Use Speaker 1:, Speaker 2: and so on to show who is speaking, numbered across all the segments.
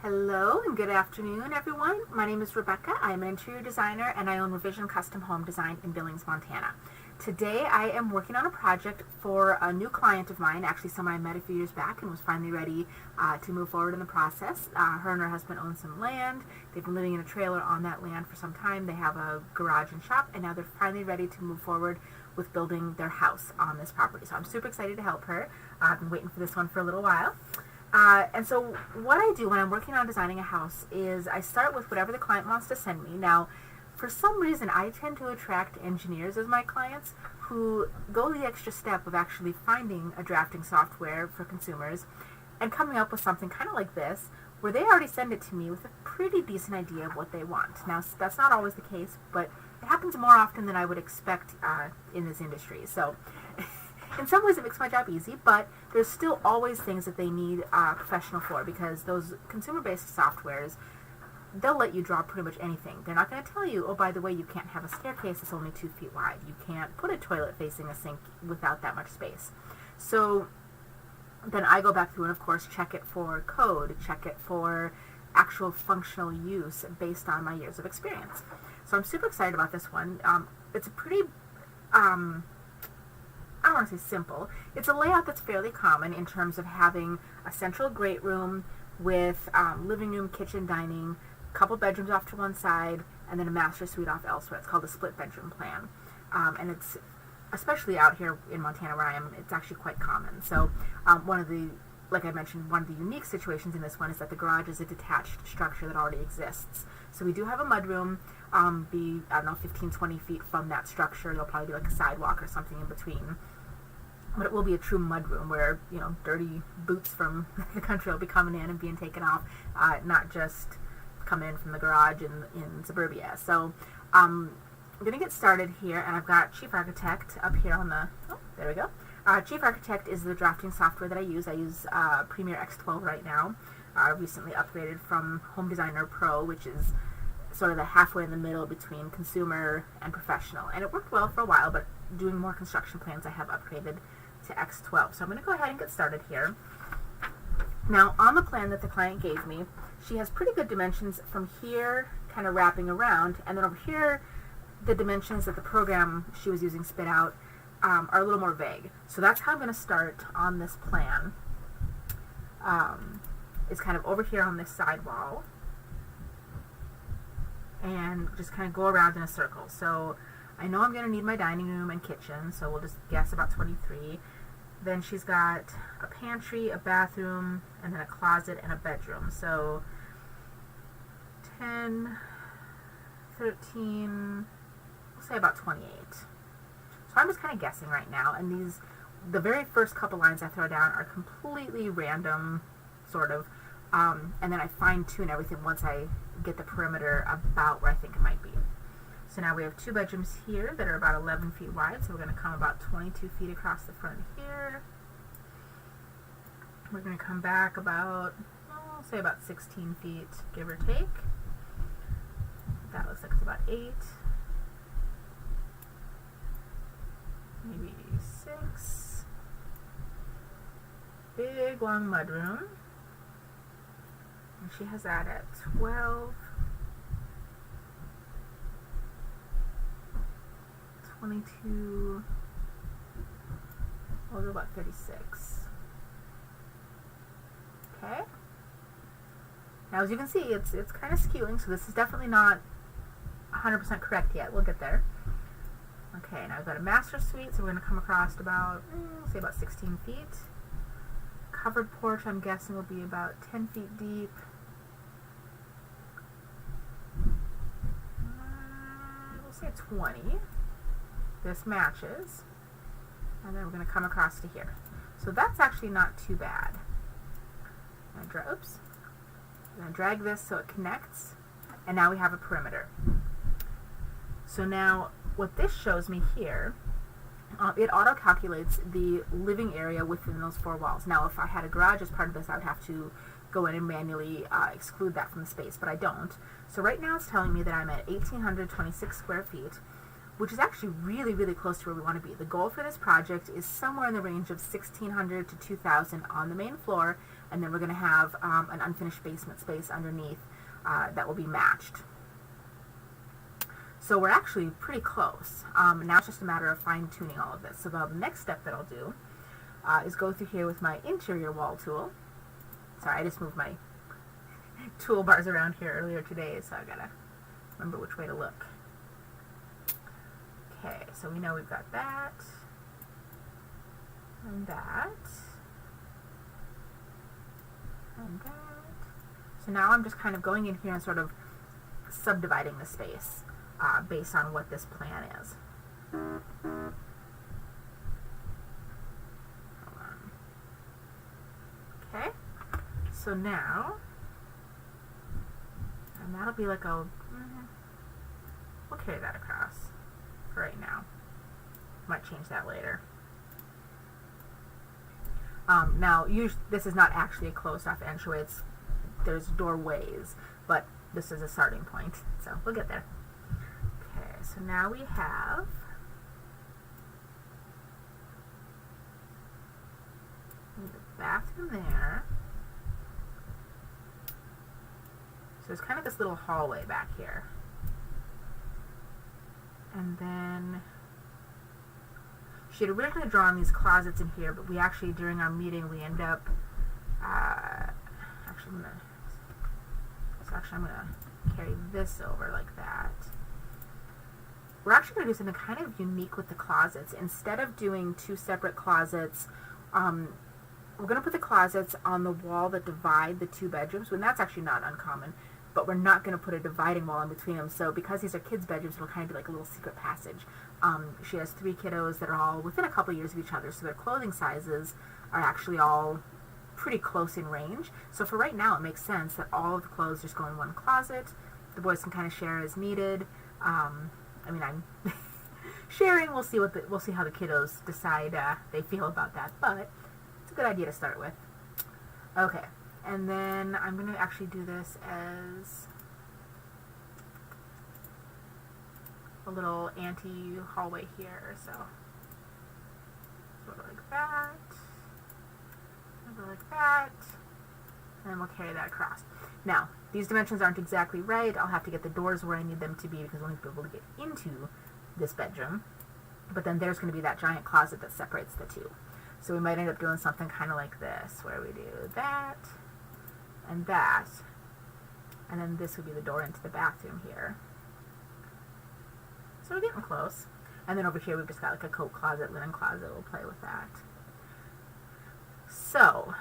Speaker 1: Hello and good afternoon, everyone. My name is Rebecca. I am an interior designer and I own Revision Custom Home Design in Billings, Montana. Today I am working on a project for a new client of mine, actually someone I met a few years back and was finally ready to move forward in the process. Her and her husband own some land. They've been living in a trailer on that land for some time. They have a garage and shop, and now they're finally ready to move forward with building their house on this property. So I'm super excited to help her. I've been waiting for this one for a little while. And so what I do when I'm working on designing a house is I start with whatever the client wants to send me. Now, for some reason, I tend to attract engineers as my clients who go the extra step of actually finding a drafting software for consumers and coming up with something kind of like this, where they already send it to me with a pretty decent idea of what they want. Now, that's not always the case, but it happens more often than I would expect in this industry. So in some ways it makes my job easy, but there's still always things that they need a professional for, because those consumer-based softwares, they'll let you draw pretty much anything. They're not going to tell you, oh, by the way, you can't have a staircase that's only 2 feet wide. You can't put a toilet facing a sink without that much space. So then I go back through and, of course, check it for code, check it for actual functional use based on my years of experience. So I'm super excited about this one. It's a pretty I don't want to say simple. It's a layout that's fairly common in terms of having a central great room with living room, kitchen, dining, a couple bedrooms off to one side, and then a master suite off elsewhere. It's called a split bedroom plan. And it's, especially out here in Montana where I am, it's actually quite common. So like I mentioned, one of the unique situations in this one is that the garage is a detached structure that already exists. So we do have a mudroom, be, I don't know, 15, 20 feet from that structure. There'll probably be like a sidewalk or something in between. But it will be a true mudroom where, dirty boots from the country will be coming in and being taken off, not just coming in from the garage in suburbia. So I'm going to get started here, and I've got Chief Architect up here on the, there we go. Chief Architect is the drafting software that I use. I use Premiere X12 right now. I recently upgraded from Home Designer Pro, which is sort of the halfway in the middle between consumer and professional. And it worked well for a while, but doing more construction plans, I have upgraded to X12. So I'm going to go ahead and get started here. Now, on the plan that the client gave me, she has pretty good dimensions from here, kind of wrapping around, and then over here, the dimensions that the program she was using spit out are a little more vague. So that's how I'm going to start on this plan. It's kind of over here on this side wall, and just kind of go around in a circle. So I know I'm going to need my dining room and kitchen, so we'll just guess about 23. Then she's got a pantry, a bathroom, and then a closet and a bedroom. So 10, 13, we'll say about 28. So I'm just kind of guessing right now, and the very first couple lines I throw down are completely random, sort of, and then I fine-tune everything once I get the perimeter about where I think it might be. So now we have 2 bedrooms here that are about 11 feet wide, so we're going to come about 22 feet across the front here. We're going to come back about, say about 16 feet, give or take. That looks like it's about 8. Maybe 6. Big, long mudroom. And she has that at 12. 22, we'll do about 36. Okay. Now, as you can see, it's kind of skewing, so this is definitely not 100% correct yet. We'll get there. Okay, now we've got a master suite, so we're going to come across about, say about 16 feet. Covered porch, I'm guessing, will be about 10 feet deep. We'll say 20. This matches, and then we're going to come across to here. So that's actually not too bad. I'm going to drag this so it connects, and now we have a perimeter. So now what this shows me here, it auto-calculates the living area within those 4 walls. Now if I had a garage as part of this, I would have to go in and manually exclude that from the space, but I don't. So right now it's telling me that I'm at 1,826 square feet, which is actually really, really close to where we want to be. The goal for this project is somewhere in the range of 1,600 to 2,000 on the main floor, and then we're going to have an unfinished basement space underneath that will be matched. So we're actually pretty close. Now it's just a matter of fine-tuning all of this. So the next step that I'll do is go through here with my interior wall tool. Sorry, I just moved my toolbars around here earlier today, so I gotta remember which way to look. Okay, so we know we've got that, and that, and that. So now I'm just kind of going in here and sort of subdividing the space based on what this plan is. Hold on. Okay, so now, and that'll be like a, we'll carry that across for right now. Might change that later. Now, this is not actually a closed-off entryway. There's doorways, but this is a starting point, so we'll get there. Okay, so now we have the bathroom there. So there's kind of this little hallway back here. And then she had originally drawn these closets in here, but we actually, during our meeting, we end up, I'm going to carry this over like that. We're actually going to do something kind of unique with the closets. Instead of doing two separate closets, we're going to put the closets on the wall that divide the two bedrooms, and that's actually not uncommon, but we're not going to put a dividing wall in between them. So because these are kids' bedrooms, it'll kind of be like a little secret passage. She has 3 kiddos that are all within a couple years of each other, so their clothing sizes are actually all pretty close in range. So for right now, it makes sense that all of the clothes just go in one closet. The boys can kind of share as needed. I'm sharing. We'll see how the kiddos decide they feel about that, but it's a good idea to start with. Okay, and then I'm going to actually do this as a little anti-hallway here, so sort of like that. Like that, and then we'll carry that across. Now, these dimensions aren't exactly right. I'll have to get the doors where I need them to be because we'll need to be able to get into this bedroom. But then there's going to be that giant closet that separates the two. So we might end up doing something kind of like this, where we do that, and then this would be the door into the bathroom here. So we're getting close. And then over here we've just got like a coat closet, linen closet. We'll play with that. So,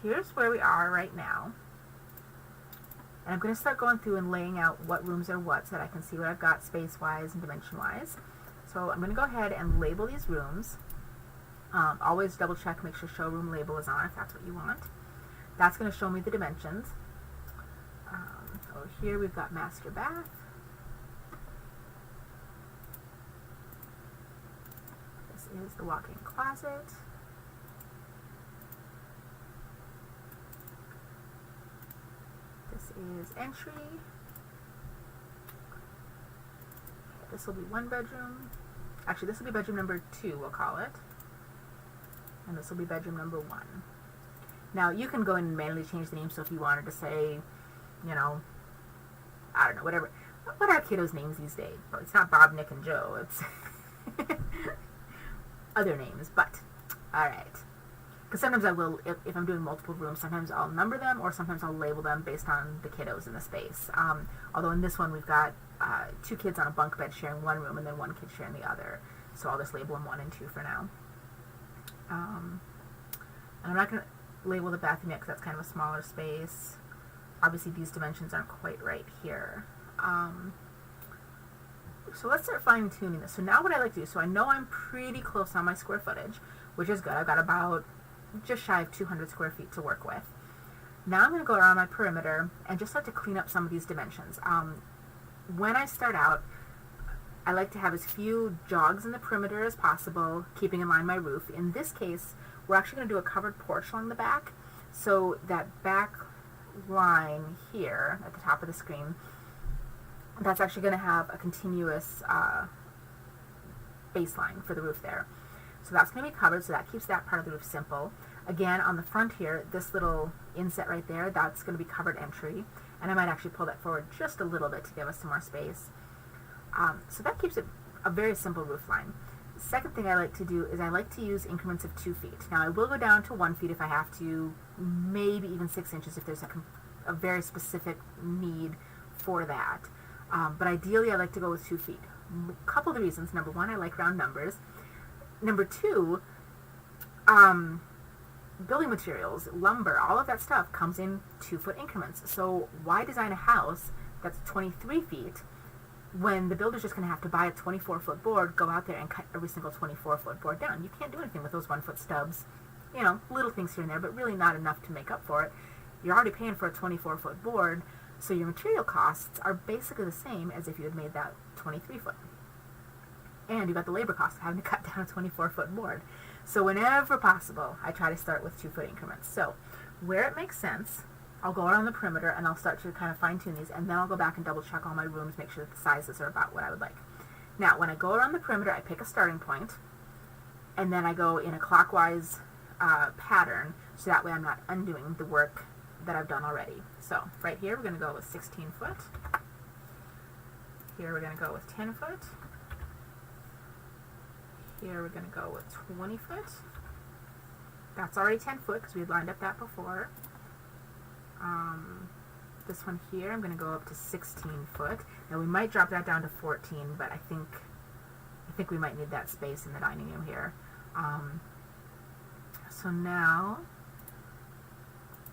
Speaker 1: here's where we are right now. And I'm going to start going through and laying out what rooms are what so that I can see what I've got space-wise and dimension-wise. So I'm going to go ahead and label these rooms. Always double-check, make sure showroom label is on if that's what you want. That's going to show me the dimensions. Over here we've got master bath. This is the walk-in closet. This is entry. This will be 1 bedroom. Actually, this will be bedroom number 2, we'll call it. And this will be bedroom number 1. Now, you can go in and manually change the name, so if you wanted to say, you know, I don't know, whatever. What are kiddos' names these days? Well, it's not Bob, Nick, and Joe. It's other names, but alright. Because sometimes I will, if I'm doing multiple rooms, sometimes I'll number them or sometimes I'll label them based on the kiddos in the space. Although in this one we've got 2 kids on a bunk bed sharing 1 room and then 1 kid sharing the other. So I'll just label them 1 and 2 for now. And I'm not going to label the bathroom yet because that's kind of a smaller space. Obviously these dimensions aren't quite right here. So let's start fine-tuning this. So now what I like to do, so I know I'm pretty close on my square footage, which is good. I've got about just shy of 200 square feet to work with. Now I'm going to go around my perimeter and just like to clean up some of these dimensions. When I start out, I like to have as few jogs in the perimeter as possible, keeping in line my roof. In this case, we're actually going to do a covered porch along the back. So that back line here at the top of the screen, that's actually going to have a continuous baseline for the roof there. So that's going to be covered, so that keeps that part of the roof simple. Again, on the front here, this little inset right there, that's going to be covered entry, and I might actually pull that forward just a little bit to give us some more space. So that keeps it a very simple roof line. The second thing I like to do is I like to use increments of 2 feet. Now I will go down to 1 feet if I have to, maybe even 6 inches if there's a very specific need for that. But ideally I like to go with 2 feet. A couple of reasons. Number one, I like round numbers. Number two, building materials, lumber, all of that stuff comes in 2-foot increments. So why design a house that's 23 feet when the builder's just going to have to buy a 24-foot board, go out there and cut every single 24-foot board down? You can't do anything with those 1-foot stubs. You know, little things here and there, but really not enough to make up for it. You're already paying for a 24-foot board, so your material costs are basically the same as if you had made that 23-foot. And you've got the labor cost of having to cut down a 24-foot board. So whenever possible, I try to start with 2-foot increments. So where it makes sense, I'll go around the perimeter and I'll start to kind of fine tune these, and then I'll go back and double check all my rooms, make sure that the sizes are about what I would like. Now, when I go around the perimeter, I pick a starting point, and then I go in a clockwise pattern, so that way I'm not undoing the work that I've done already. So right here, we're going to go with 16 foot. Here we're going to go with 10 foot. Here we're going to go with 20 foot. That's already 10 foot because we had lined up that before. This one here, I'm going to go up to 16 foot. Now we might drop that down to 14, but I think we might need that space in the dining room here. So now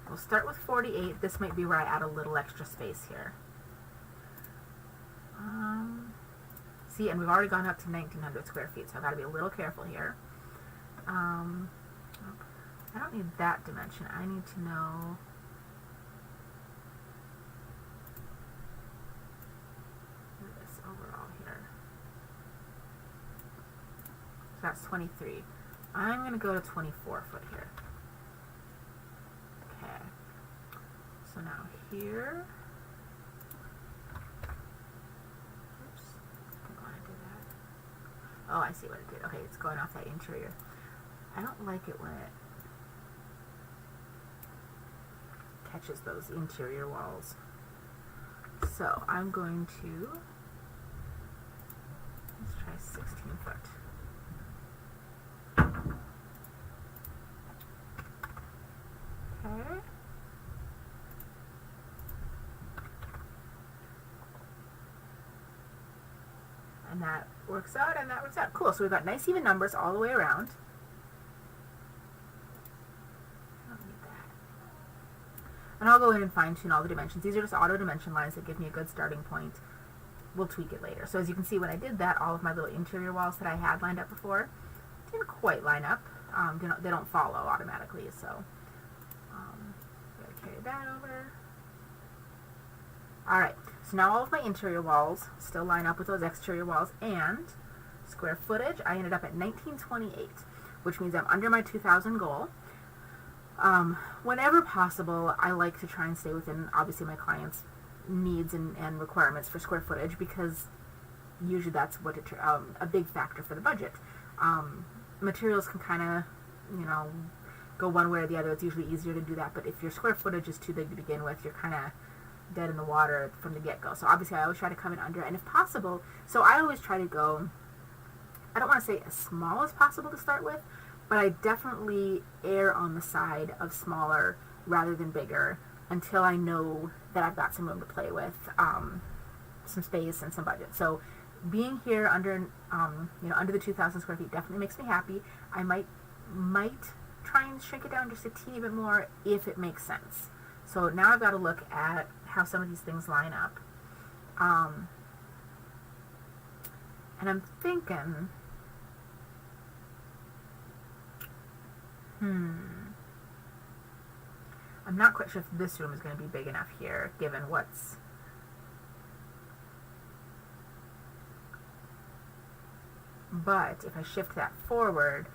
Speaker 1: we'll start with 48. This might be where I add a little extra space here. See, and we've already gone up to 1,900 square feet, so I've got to be a little careful here. I don't need that dimension. I need to know this overall here. So that's 23. I'm going to go to 24 foot here. Okay. So now here. Oh, I see what it did. Okay, it's going off that interior. I don't like it when it catches those interior walls. So I'm going to, let's try 16 foot. Okay. And that works out, and that works out. Cool, so we've got nice even numbers all the way around. I don't need that. And I'll go in and fine tune all the dimensions. These are just auto dimension lines that give me a good starting point. We'll tweak it later. So as you can see, when I did that, all of my little interior walls that I had lined up before didn't quite line up. They don't follow automatically, so gotta carry that over. Alright, so now all of my interior walls still line up with those exterior walls, and square footage, I ended up at 1928, which means I'm under my 2,000 goal. Whenever possible, I like to try and stay within, obviously, my clients' needs and requirements for square footage, because usually that's what a big factor for the budget. Materials can kind of, go one way or the other. It's usually easier to do that, but if your square footage is too big to begin with, you're kind of dead in the water from the get-go. So obviously I always try to come in under, and if possible, so I always try to go, I don't want to say as small as possible to start with, but I definitely err on the side of smaller rather than bigger until I know that I've got some room to play with, some space and some budget. So being here under, under the 2,000 square feet definitely makes me happy. I might try and shrink it down just a teeny bit more if it makes sense. So now I've got to look at how some of these things line up. And I'm thinking, I'm not quite sure if this room is going to be big enough here, given what's... But if I shift that forward,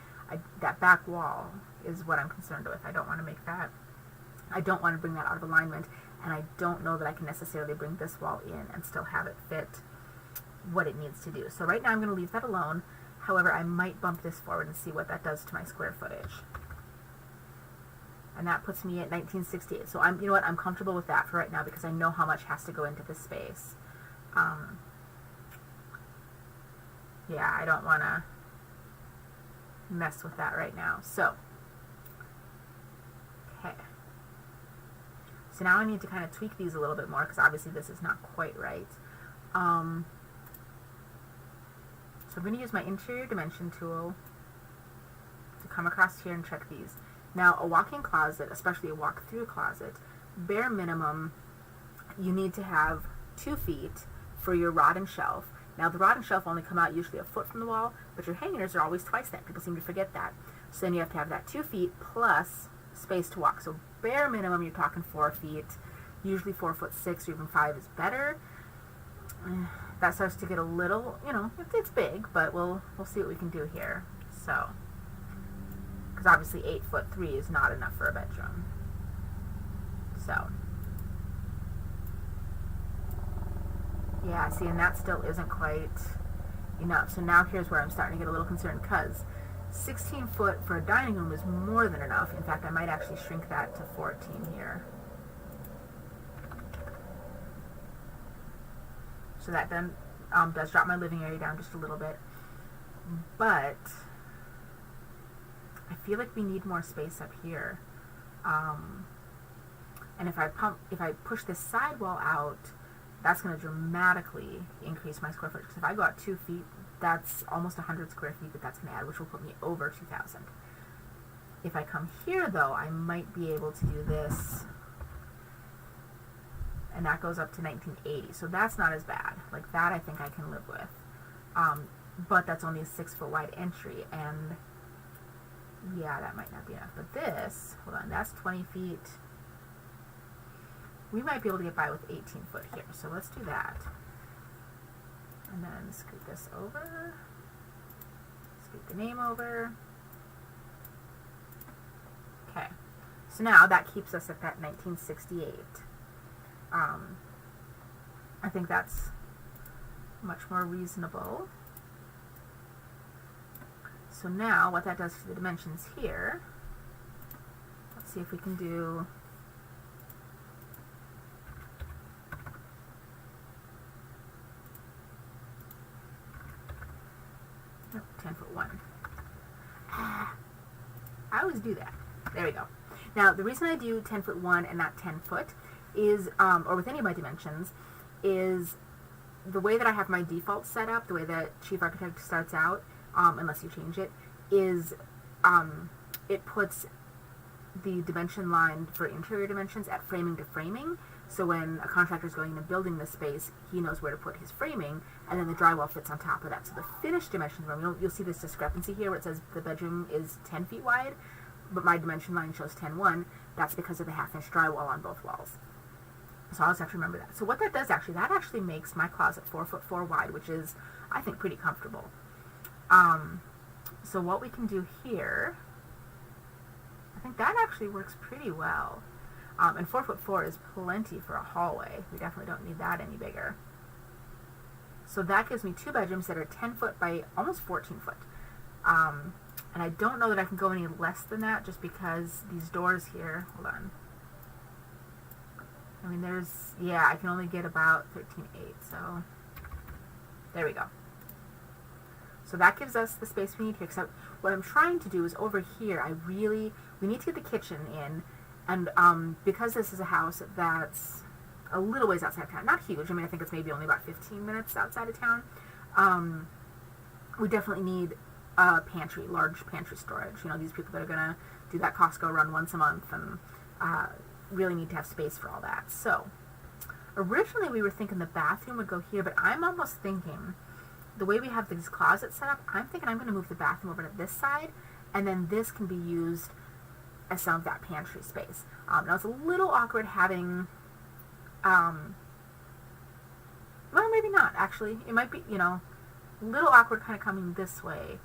Speaker 1: that back wall is what I'm concerned with. I don't want to make that I don't want to bring that out of alignment, and I don't know that I can necessarily bring this wall in and still have it fit what it needs to do. So right now I'm going to leave that alone. However, I might bump this forward and see what that does to my square footage. And that puts me at 1968. So you know what, I'm comfortable with that for right now because I know how much has to go into this space. Yeah, I don't want to mess with that right now. So, okay. So now I need to kind of tweak these a little bit more because obviously this is not quite right. So I'm going to use my interior dimension tool to come across here and check these. Now, a walk-in closet, especially a walk-through closet, bare minimum, you need to have 2 feet for your rod and shelf. Now, the rod and shelf only come out usually a foot from the wall, but your hangers are always twice that. People seem to forget that. So then you have to have that 2 feet plus space to walk. So bare minimum, you're talking 4 feet. Usually 4'6" or even 5 is better. That starts to get a little, you know, it's big, but we'll see what we can do here. So, because obviously 8'3" is not enough for a bedroom. So, yeah, see, and that still isn't quite enough. So now here's where I'm starting to get a little concerned because 16 foot for a dining room is more than enough. In fact, I might actually shrink that to 14 here. So that then does drop my living area down just a little bit. But I feel like we need more space up here. And if I push this side wall out, that's going to dramatically increase my square footage. Because if I go out 2 feet, that's almost 100 square feet that that's going to add, which will put me over 2,000. If I come here, though, I might be able to do this, and that goes up to 1980. So that's not as bad. Like that, I think I can live with. But that's only a 6 foot wide entry, and yeah, that might not be enough. But this, hold on, that's 20 feet. We might be able to get by with 18 foot here. So let's do that. And then scoot this over. Scoot the name over. Okay. So now that keeps us at that 1968. I think that's much more reasonable. So now what that does to the dimensions here, let's see if we can do nope, 10'1". I always do that. There we go. Now the reason I do 10'1" and not 10 foot is, or with any of my dimensions, is the way that I have my default set up, the way that Chief Architect starts out, unless you change it, is it puts the dimension line for interior dimensions at framing to framing. So when a contractor is going in and building this space, he knows where to put his framing, and then the drywall fits on top of that. So the finished dimensions, you'll see this discrepancy here where it says the bedroom is 10 feet wide, but my dimension line shows 10'1". That's because of the half-inch drywall on both walls. So I'll just have to remember that. So what that does actually, that actually makes my closet 4'4" wide, which is, I think, pretty comfortable. So what we can do here, I think that actually works pretty well. And 4'4" is plenty for a hallway. We definitely don't need that any bigger. So that gives me 2 bedrooms that are 10 foot by almost 14 foot. And I don't know that I can go any less than that just because these doors here, hold on. I mean, I can only get about 13.8, so there we go. So that gives us the space we need here, except what I'm trying to do is over here, we need to get the kitchen in, and because this is a house that's a little ways outside of town, not huge, I mean, I think it's maybe only about 15 minutes outside of town, we definitely need a pantry, large pantry storage. You know, these people that are going to do that Costco run once a month, and really need to have space for all that. So originally we were thinking the bathroom would go here, but I'm almost thinking the way we have these closets set up, I'm thinking I'm going to move the bathroom over to this side, and then this can be used as some of that pantry space. Now it's a little awkward having, well, maybe not actually. It might be, a little awkward kind of coming this way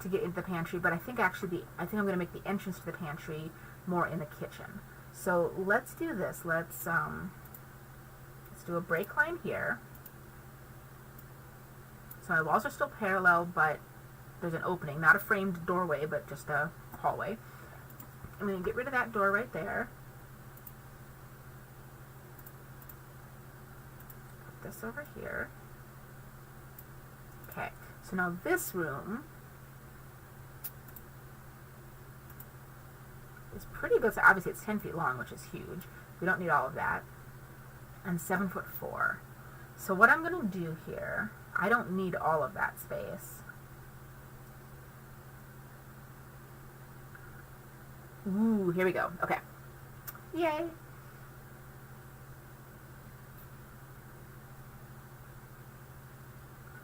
Speaker 1: to get into the pantry, but I think actually I'm going to make the entrance to the pantry more in the kitchen. So let's do this. Let's do a break line here. So my walls are still parallel, but there's an opening, not a framed doorway, but just a hallway. I'm going to get rid of that door right there. Put this over here. Okay, so now this room is pretty good. So obviously it's 10 feet long, which is huge. We don't need all of that. And 7'4". So what I'm going to do here, I don't need all of that space. Ooh, here we go. Okay. Yay.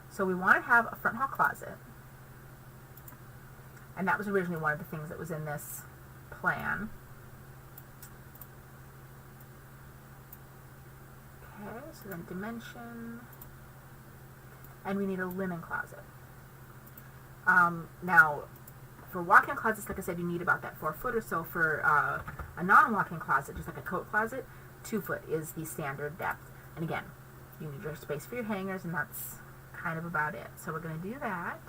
Speaker 1: So we want to have a front hall closet. And that was originally one of the things that was in this plan. Okay, so then dimension. And we need a linen closet. Now, for walk-in closets, like I said, you need about that 4 foot or so. For a non-walk-in closet, just like a coat closet, 2 foot is the standard depth. And again, you need your space for your hangers, and that's kind of about it. So we're going to do that.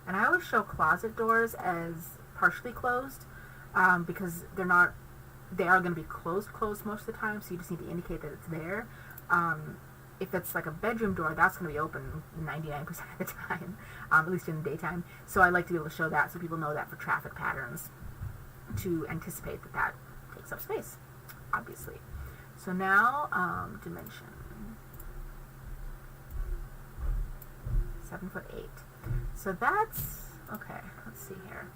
Speaker 1: And I always show closet doors as partially closed because they are going to be closed most of the time, so you just need to indicate that it's there. If it's like a bedroom door, that's going to be open 99% of the time, at least in the daytime. So I like to be able to show that so people know that for traffic patterns, to anticipate that that takes up space, obviously. So now, dimension. 7'8". So that's, okay, let's see here.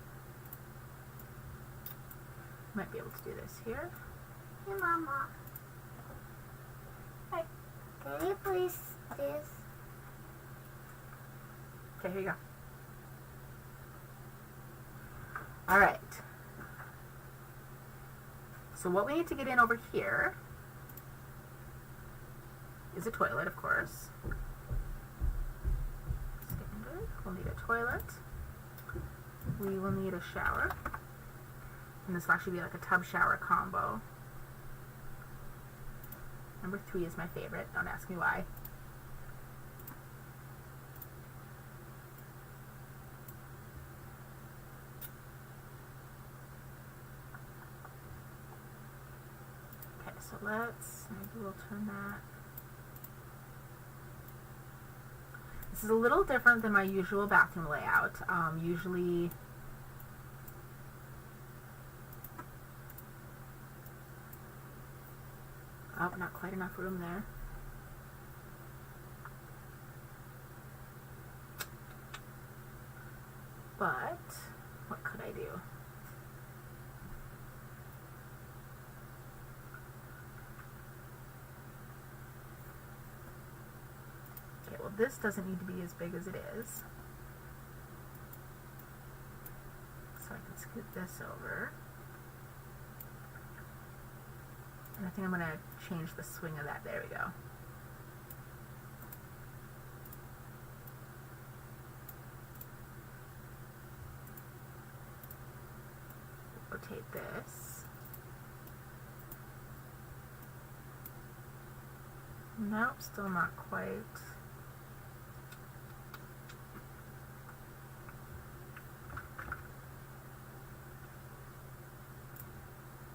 Speaker 1: Might be able to do this here.
Speaker 2: Hey, Mama.
Speaker 1: Hi.
Speaker 2: Can you please this?
Speaker 1: Okay, here you go. All right. So what we need to get in over here is a toilet, of course. Standard. We'll need a toilet. We will need a shower. And this will actually be like a tub shower combo. Number 3 is my favorite. Don't ask me why. Okay, so maybe we'll turn that. This is a little different than my usual bathroom layout. Usually, oh, not quite enough room there. But what could I do? Okay, well, this doesn't need to be as big as it is. So I can scoot this over. And I think I'm going to change the swing of that. There we go. Rotate this. Nope, still not quite.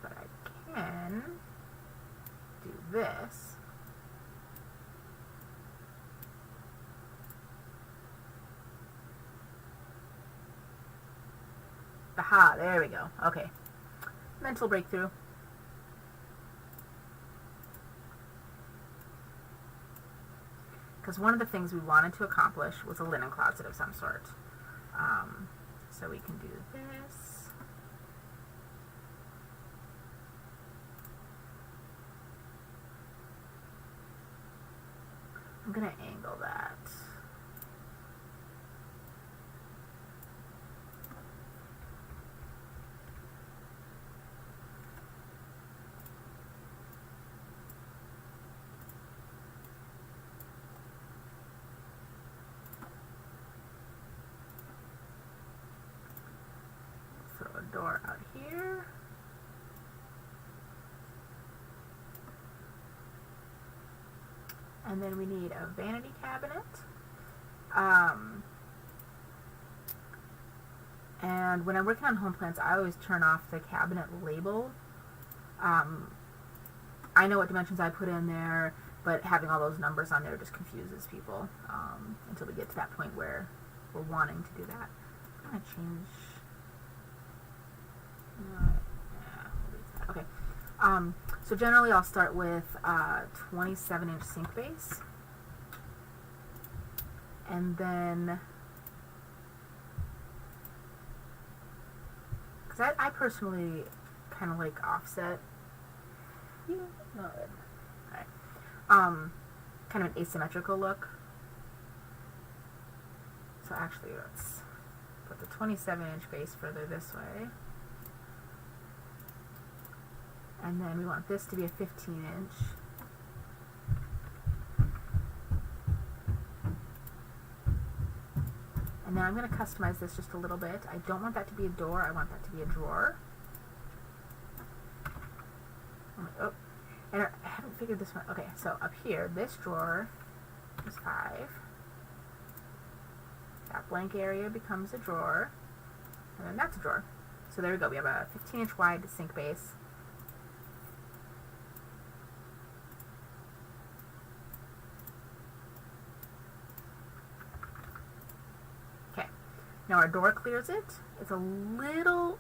Speaker 1: But I can do this. Aha, there we go. Okay. Mental breakthrough. Because one of the things we wanted to accomplish was a linen closet of some sort. So we can do this. I'm going to angle that. a door out here. And then we need a vanity cabinet. And when I'm working on home plans, I always turn off the cabinet label. I know what dimensions I put in there, but having all those numbers on there just confuses people until we get to that point where we're wanting to do that. I'm going to change... yeah, we'll leave that. Okay. So generally I'll start with 27-inch sink base. And then... because I personally kind of like offset. Yeah, no, alright. Kind of an asymmetrical look. So actually, let's put the 27-inch base further this way. And then we want this to be a 15-inch. And then I'm going to customize this just a little bit. I don't want that to be a door. I want that to be a drawer. Oh, and I haven't figured this one. Okay, so up here, this drawer is 5. That blank area becomes a drawer. And then that's a drawer. So there we go. We have a 15-inch wide sink base. Okay. Now our door clears it. It's a little...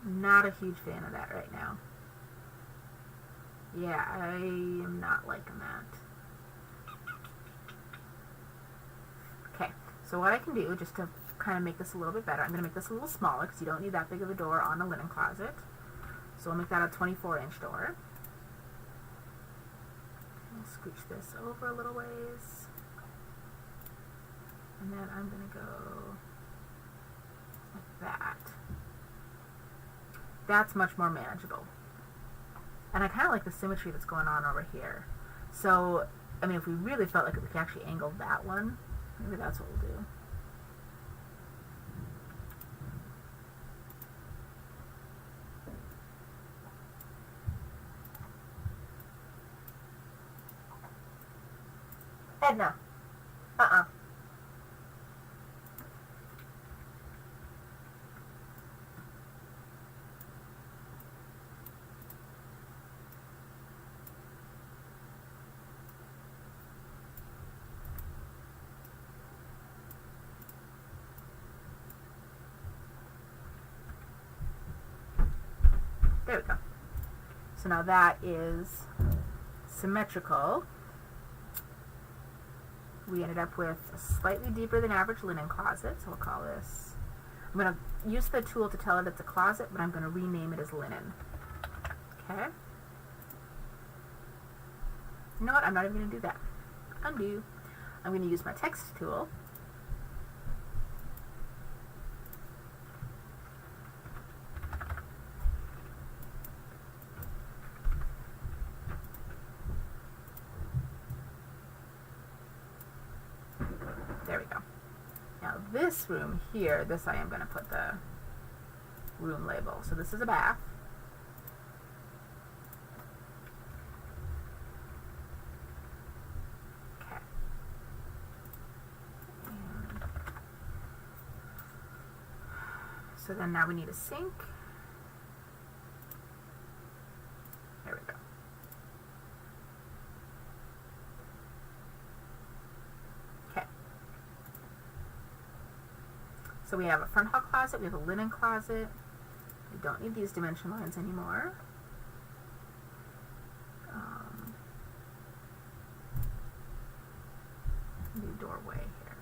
Speaker 1: not a huge fan of that right now. Yeah, I am not liking that. Okay, so what I can do, just to kind of make this a little bit better, I'm going to make this a little smaller because you don't need that big of a door on a linen closet. So I'll make that a 24-inch door. I'll scooch this over a little ways. And then I'm going to go like that. That's much more manageable. And I kind of like the symmetry that's going on over here. So, I mean, if we really felt like we could actually angle that one, maybe that's what we'll do. Edna. There we go. So now that is symmetrical. We ended up with a slightly deeper than average linen closet, so we'll call this... I'm going to use the tool to tell it it's a closet, but I'm going to rename it as linen. Okay? You know what? I'm not even going to do that. Undo. I'm going to use my text tool. There we go. Now this room here, this I am going to put the room label. So this is a bath. Okay. And so then now we need a sink. There we go. So we have a front hall closet, we have a linen closet. We don't need these dimension lines anymore. New doorway here.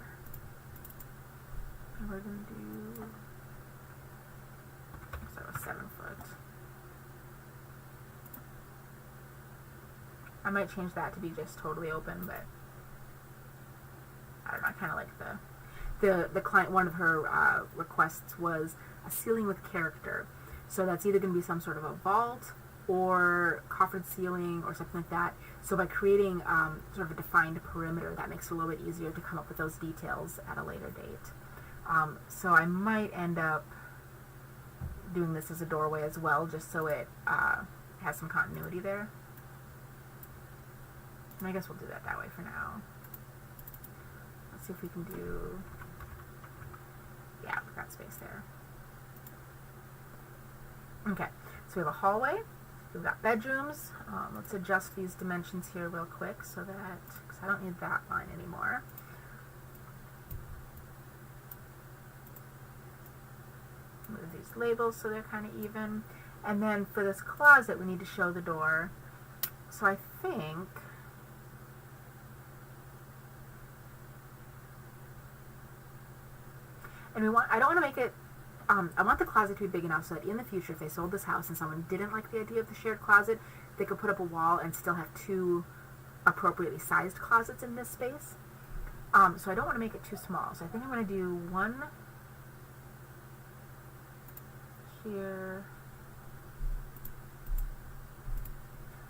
Speaker 1: And we're going to do, so 7 foot. I might change that to be just totally open, but I don't know, I kind of like the client, one of her requests was a ceiling with character. So that's either going to be some sort of a vault or coffered ceiling or something like that. So by creating sort of a defined perimeter, that makes it a little bit easier to come up with those details at a later date. So I might end up doing this as a doorway as well, just so it has some continuity there. And I guess we'll do that way for now. Let's see if we can do, yeah, we've got space there. Okay, so we have a hallway, we've got bedrooms. Let's adjust these dimensions here real quick so that, because I don't need that line anymore. Move these labels so they're kind of even. And then for this closet, we need to show the door. So I think, and I don't want to make it, I want the closet to be big enough so that in the future, if they sold this house and someone didn't like the idea of the shared closet, they could put up a wall and still have two appropriately sized closets in this space. So I don't want to make it too small. So I think I'm going to do one here.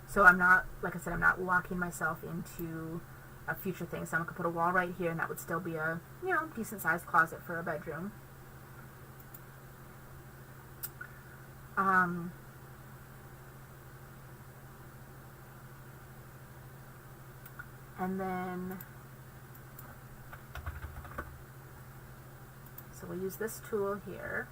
Speaker 1: So I'm not, like I said, I'm not locking myself into a future thing. So I'm going to put a wall right here, and that would still be a, you know, decent sized closet for a bedroom. And then, so we'll use this tool here.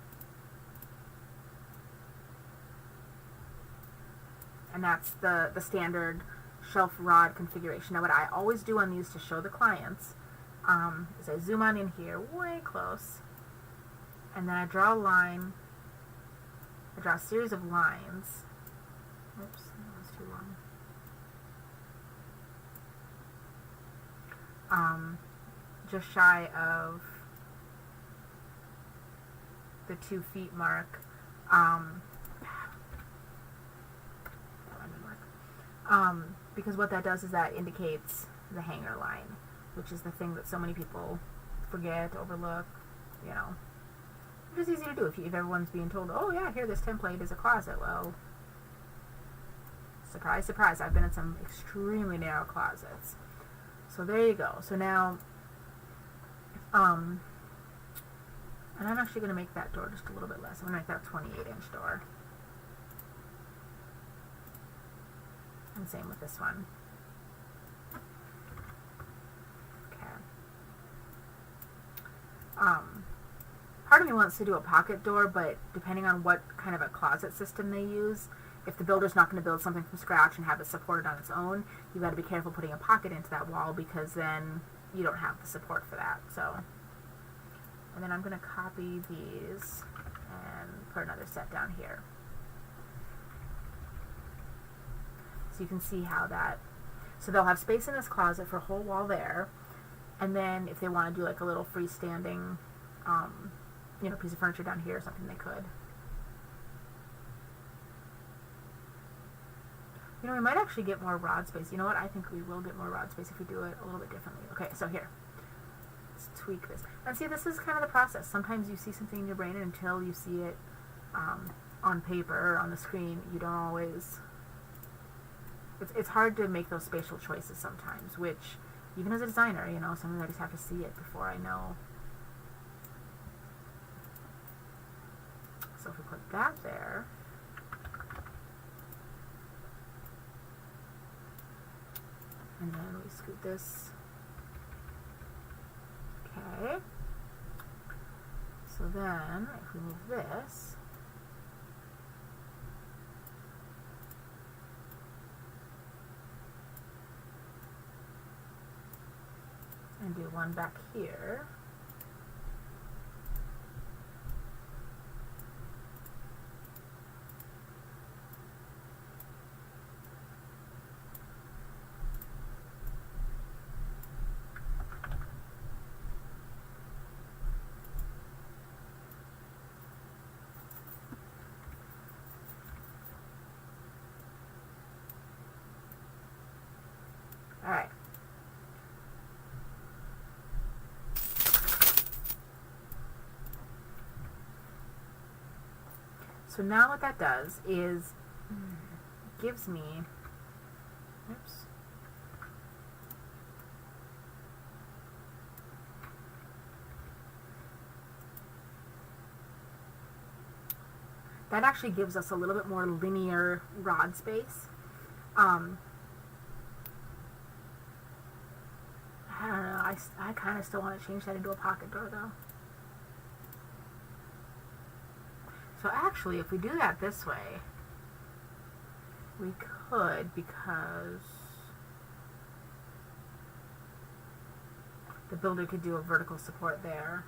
Speaker 1: And that's the standard shelf rod configuration. Now what I always do on these to show the clients is I zoom on in here way close, and then I draw a line. I draw a series of lines. Oops, that was too long. Just shy of the 2 feet mark. Because what that does is that indicates the hanger line, which is the thing that so many people forget, overlook, you know. Which is easy to do if everyone's being told, oh yeah, here, this template is a closet. Well, surprise, surprise, I've been in some extremely narrow closets. So there you go. So now, and I'm actually going to make that door just a little bit less. I'm going to make that a 28-inch door. And same with this one. Okay. Part of me wants to do a pocket door, but depending on what kind of a closet system they use, if the builder's not going to build something from scratch and have it supported on its own, you've got to be careful putting a pocket into that wall, because then you don't have the support for that. So, and then I'm going to copy these and put another set down here. So you can see how that, so they'll have space in this closet for a whole wall there, and then if they want to do like a little freestanding, you know, piece of furniture down here or something, they could. You know, we might actually get more rod space. You know what? I think we will get more rod space if we do it a little bit differently. Okay, so here. Let's tweak this. And see, this is kind of the process. Sometimes you see something in your brain, and until you see it on paper or on the screen, you don't always... It's hard to make those spatial choices sometimes, which, even as a designer, you know, sometimes I just have to see it before I know. So if we put that there, and then we scoot this. Okay. So then, if we move this, and do one back here. All right. So now what that does is gives me, oops, that actually gives us a little bit more linear rod space. I don't know, I kind of still want to change that into a pocket door though. So actually, if we do that this way, we could, because the builder could do a vertical support there.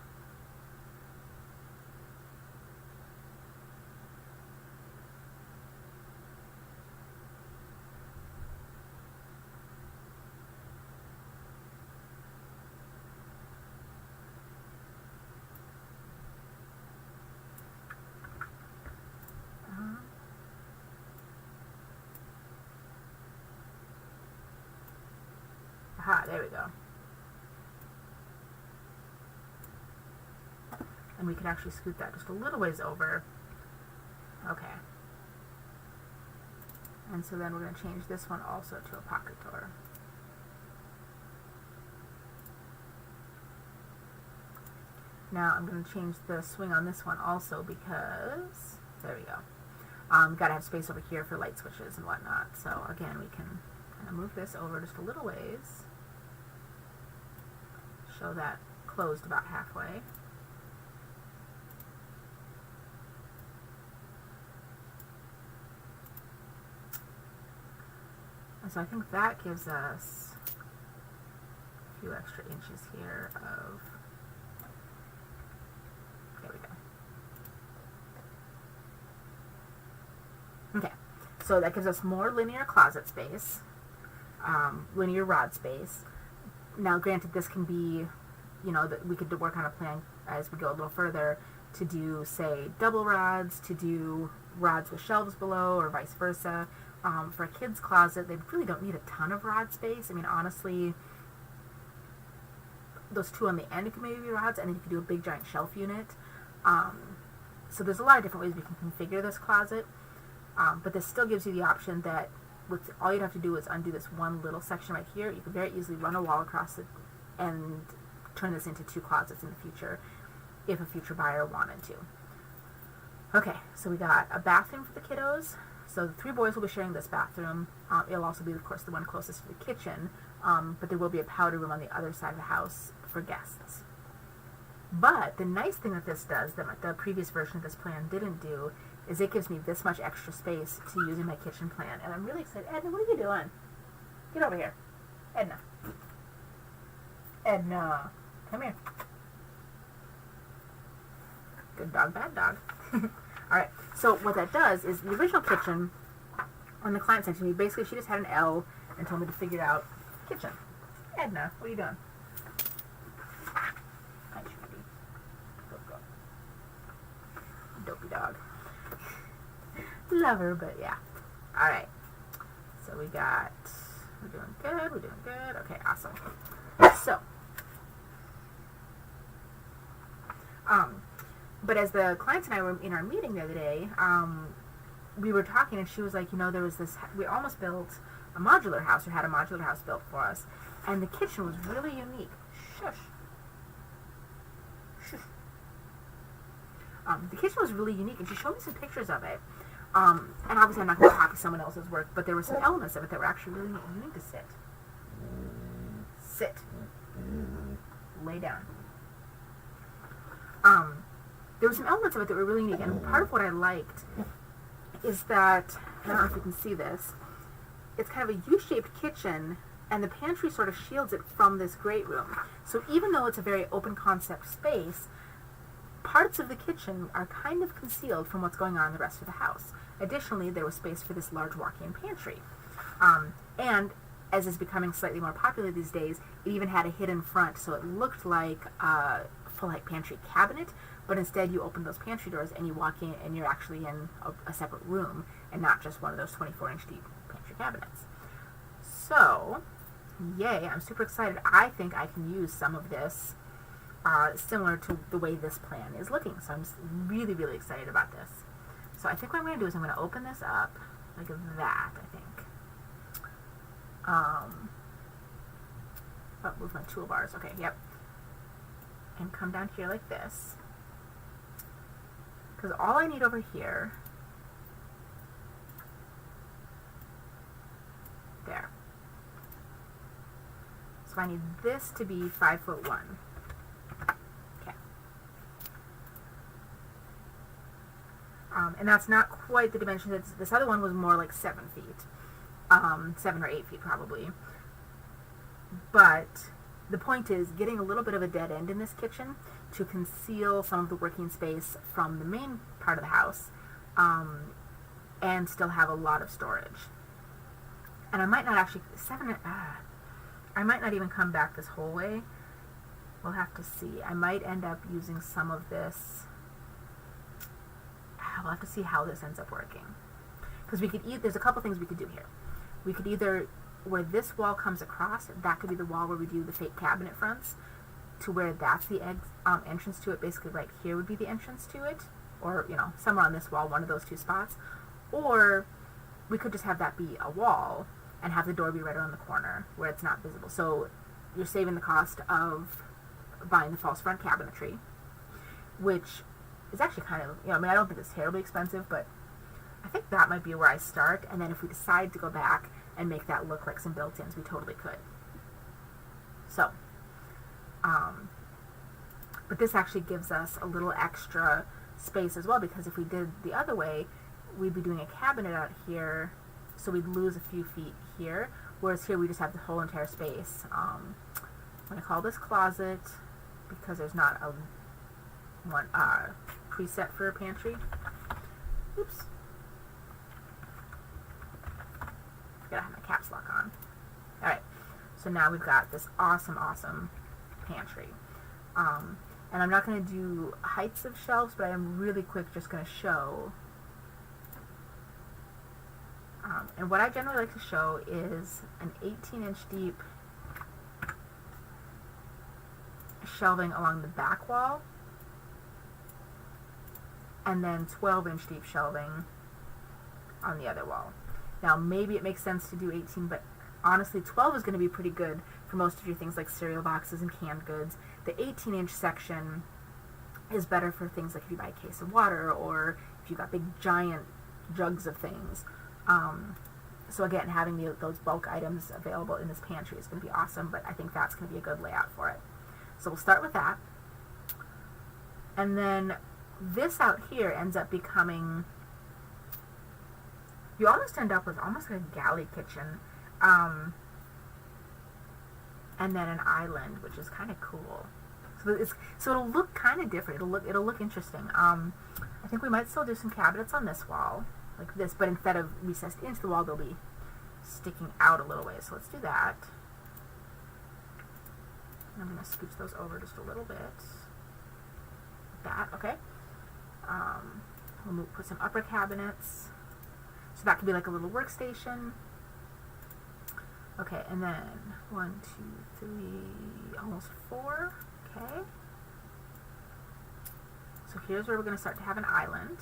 Speaker 1: Aha, there we go. And we can actually scoot that just a little ways over. Okay. And so then we're going to change this one also to a pocket door. Now I'm going to change the swing on this one also because, there we go. Got to have space over here for light switches and whatnot. So again, we can kind of move this over just a little ways. Show that closed about halfway. And so I think that gives us a few extra inches here of, there we go. Okay, so that gives us more linear closet space, linear rod space. Now granted, this can be, you know, that we could work on a plan as we go a little further to do, say, double rods, to do rods with shelves below, or vice versa. For a kid's closet, they really don't need a ton of rod space. I mean, honestly, those two on the end could maybe be rods, and then you could do a big giant shelf unit. So there's a lot of different ways we can configure this closet, but this still gives you the option that with all you'd have to do is undo this one little section right here. You could very easily run a wall across it and turn this into two closets in the future if a future buyer wanted to. Okay, so we got a bathroom for the kiddos. So the three boys will be sharing this bathroom. It'll also be, of course, the one closest to the kitchen, but there will be a powder room on the other side of the house for guests. But the nice thing that this does, that the previous version of this plan didn't do, is it gives me this much extra space to use in my kitchen plan. And I'm really excited. Edna, what are you doing? Get over here. Edna. Edna. Come here. Good dog, bad dog. Alright, so what that does is the original kitchen, when the client sent to me, basically she just had an L and told me to figure out kitchen. Edna, what are you doing? Hi, Shreddy. Go. Dopey dog. Love her, but yeah. Alright, so we're doing good. Okay, awesome. So, but as the clients and I were in our meeting the other day, we were talking, and she was like, you know, there was this, we almost built a modular house, or had a modular house built for us, and the kitchen was really unique. Shush. The kitchen was really unique, and she showed me some pictures of it. And obviously I'm not going to copy someone else's work, but there were some elements of it that were actually really neat. You need to sit. Sit. Lay down. There were some elements of it that were really neat, and part of what I liked is that, I don't know if you can see this, it's kind of a U-shaped kitchen, and the pantry sort of shields it from this great room. So even though it's a very open concept space, parts of the kitchen are kind of concealed from what's going on in the rest of the house. Additionally, there was space for this large walk-in pantry. And as is becoming slightly more popular these days, it even had a hidden front, so it looked like a full-height pantry cabinet, but instead you open those pantry doors and you walk in and you're actually in a separate room and not just one of those 24-inch deep pantry cabinets. So, yay, I'm super excited. I think I can use some of this similar to the way this plan is looking. So I'm really, really excited about this. So I think what I'm going to do is I'm going to open this up like that, I think. Move my toolbars. Okay, yep. And come down here like this. Because all I need over here So I need this to be 5'1". Okay. And that's not quite the dimension. This other one was more like 7 feet. 7 or 8 feet probably. But the point is getting a little bit of a dead end in this kitchen to conceal some of the working space from the main part of the house, and still have a lot of storage. And I might not actually, I might not even come back this whole way. We'll have to see. I might end up using some of this. We'll have to see how this ends up working. Because there's a couple things we could do here. We could either, where this wall comes across, that could be the wall where we do the fake cabinet fronts, to where that's the entrance to it. Basically right here would be the entrance to it, or somewhere on this wall, one of those two spots. Or we could just have that be a wall and have the door be right around the corner where it's not visible. So you're saving the cost of buying the false front cabinetry, which is actually kind of, I don't think it's terribly expensive, but I think that might be where I start. And then if we decide to go back and make that look like some built-ins, we totally could. So, but this actually gives us a little extra space as well, because if we did the other way, we'd be doing a cabinet out here, so we'd lose a few feet here, whereas here we just have the whole entire space. I'm going to call this closet because there's not a one preset for a pantry. Oops. Gotta have my caps lock on. Alright, so now we've got this awesome pantry. And I'm not going to do heights of shelves, but I am really quick just going to show. And what I generally like to show is an 18-inch deep shelving along the back wall, and then 12-inch deep shelving on the other wall. Now, maybe it makes sense to do 18, but honestly, 12 is going to be pretty good for most of your things like cereal boxes and canned goods. The 18-inch section is better for things like if you buy a case of water, or if you've got big giant jugs of things. So again, having those bulk items available in this pantry is going to be awesome, but I think that's going to be a good layout for it. So we'll start with that. And then this out here ends up becoming, you almost end up with almost like a galley kitchen, and then an island, which is kind of cool. So it'll look kind of different. It'll look interesting. I think we might still do some cabinets on this wall, like this, but instead of recessed into the wall, they'll be sticking out a little ways. So let's do that. And I'm going to scooch those over just a little bit. That, okay. We'll put some upper cabinets. So that could be like a little workstation. Okay, and then 1, 2, 3, almost 4. Okay. So here's where we're going to start to have an island.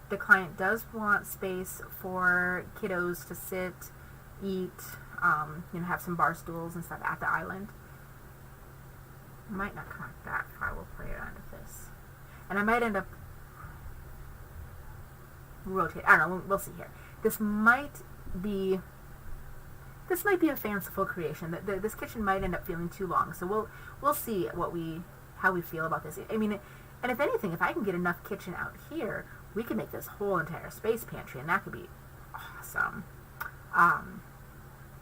Speaker 1: The client does want space for kiddos to sit, eat, have some bar stools and stuff at the island. Might not come out that far. We'll play around with this. And I might end up rotate. I don't know. We'll see here. This might be a fanciful creation. This kitchen might end up feeling too long. So we'll see how we feel about this. I mean, and if anything, if I can get enough kitchen out here, we can make this whole entire space pantry, and that could be awesome.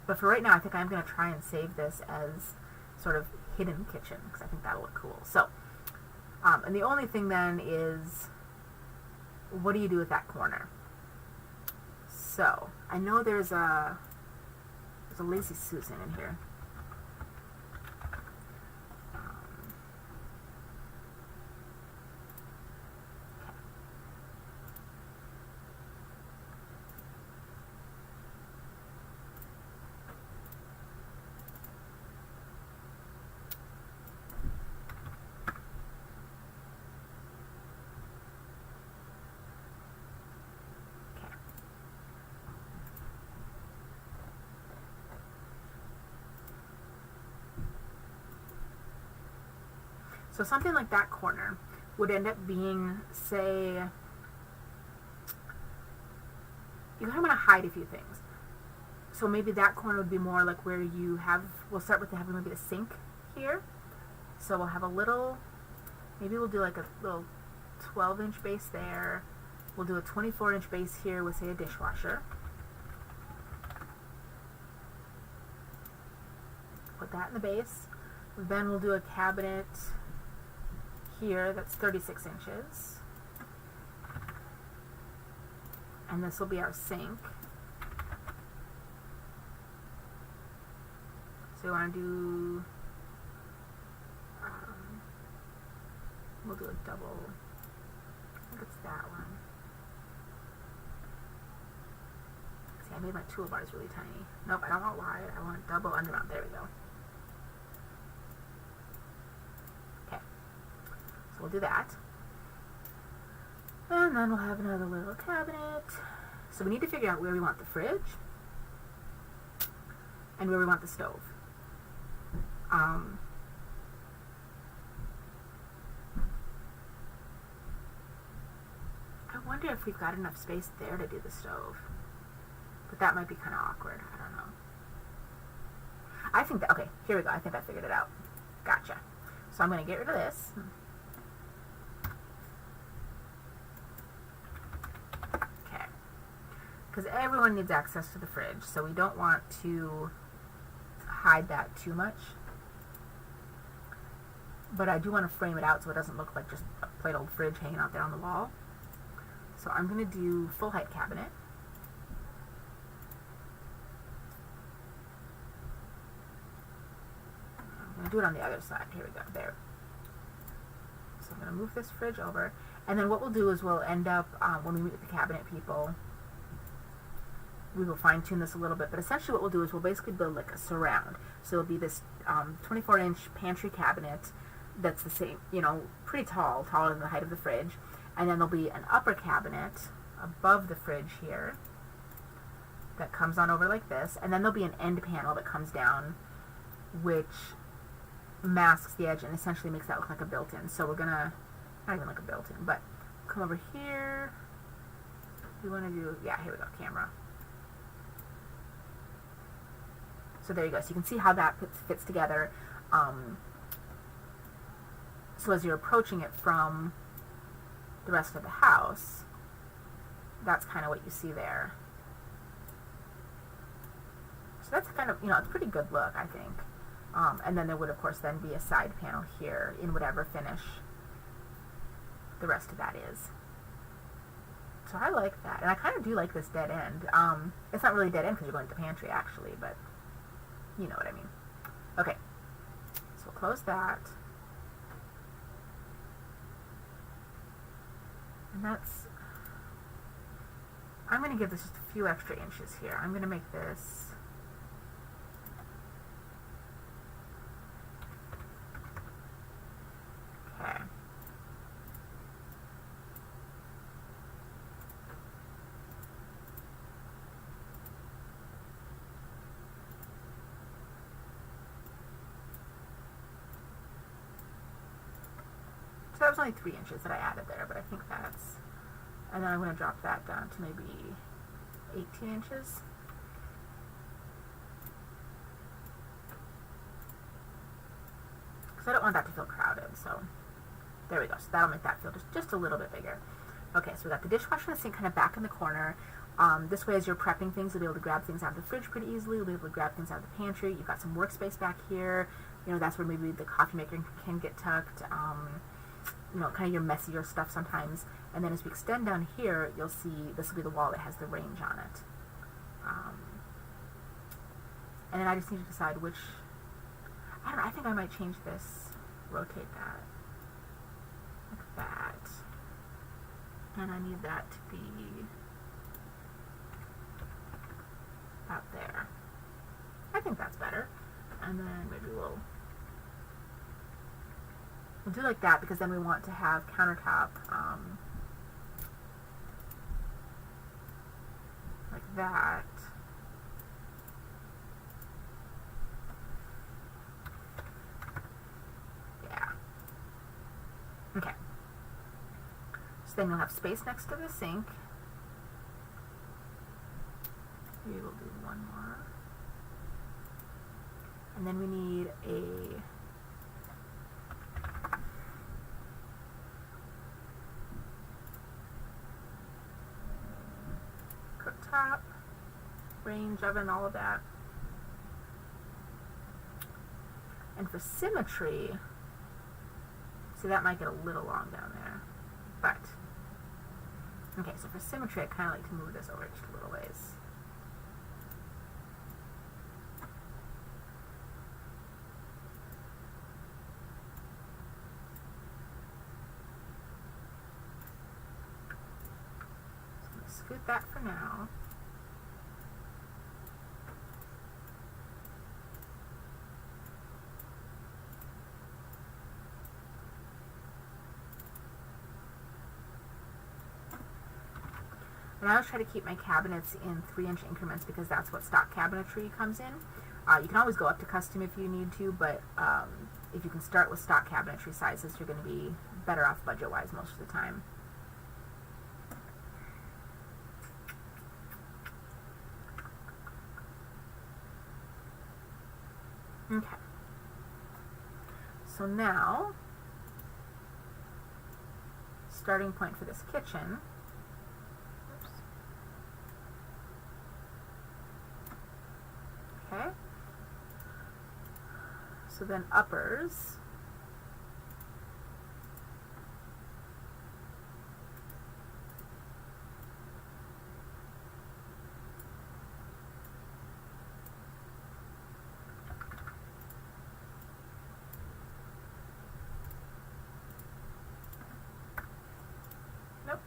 Speaker 1: But for right now, I think I'm going to try and save this as sort of hidden kitchen, because I think that'll look cool. So, and the only thing then is, what do you do with that corner? So, I know there's a Lazy Susan in here. So something like that corner would end up being, say, you kind of want to hide a few things. So maybe that corner would be more like where you have, we'll start with having maybe a sink here. So we'll have a little, maybe we'll do like a little 12-inch base there. We'll do a 24-inch base here with, say, a dishwasher. Put that in the base. Then we'll do a cabinet here that's 36 inches. And this will be our sink. So we want to do, we'll do a double, I think it's that one. See, I made my toolbars really tiny. Nope, I don't want wide, I want double undermount. There we go. Okay, so we'll do that. And then we'll have another little cabinet. So we need to figure out where we want the fridge and where we want the stove. I wonder if we've got enough space there to do the stove. But that might be kind of awkward. I don't know. I think that, okay, here we go. I think I figured it out. Gotcha. So I'm going to get rid of this. Okay. Because everyone needs access to the fridge, so we don't want to hide that too much. But I do want to frame it out so it doesn't look like just a plain old fridge hanging out there on the wall. So I'm going to do full height cabinet. I'm going to do it on the other side. Here we go. There. So I'm going to move this fridge over. And then what we'll do is we'll end up, when we meet with the cabinet people, we will fine tune this a little bit. But essentially what we'll do is we'll basically build like a surround. So it'll be this 24-inch pantry cabinet that's the same, you know, pretty tall, taller than the height of the fridge. And then there'll be an upper cabinet above the fridge here that comes on over like this. And then there'll be an end panel that comes down, which masks the edge and essentially makes that look like a built-in. So we're gonna, not even like a built-in, but come over here. We want to do, yeah, here we go, camera. So there you go. So you can see how that fits together. So as you're approaching it from the rest of the house, that's kind of what you see there. So that's kind of, you know, it's a pretty good look, I think. And then there would, of course, then be a side panel here in whatever finish the rest of that is. So I like that. And I kind of do like this dead end. It's not really dead end because you're going to the pantry, actually, but you know what I mean. Okay. So we'll close that. And that's, I'm going to give this just a few extra inches here. I'm going to make this, okay. So that was only 3 inches that I added there, but I think that's, and then I'm going to drop that down to maybe 18 inches. Because I don't want that to feel crowded, so there we go. So that'll make that feel just a little bit bigger. Okay, so we got the dishwasher and the sink kind of back in the corner. This way, as you're prepping things, you'll be able to grab things out of the fridge pretty easily. You'll be able to grab things out of the pantry. You've got some workspace back here. You know, that's where maybe the coffee maker can get tucked. You know, kind of your messier stuff sometimes. And then as we extend down here, you'll see this will be the wall that has the range on it. And then I just need to decide which, I don't know, I think I might change this, rotate that, like that. And I need that to be about there. I think that's better. And then maybe we'll do like that because then we want to have countertop like that. Yeah. Okay. So then you'll have space next to the sink. Maybe we'll do one more. And then we need a cooktop, range oven, all of that. And for symmetry, see, that might get a little long down there, but okay, so for symmetry I kind of like to move this over just a little ways. So I'm going to scoot that for now. And I always try to keep my cabinets in 3-inch increments because that's what stock cabinetry comes in. You can always go up to custom if you need to, but if you can start with stock cabinetry sizes, you're going to be better off budget-wise most of the time. Okay. So now, starting point for this kitchen. Okay, so then uppers, nope.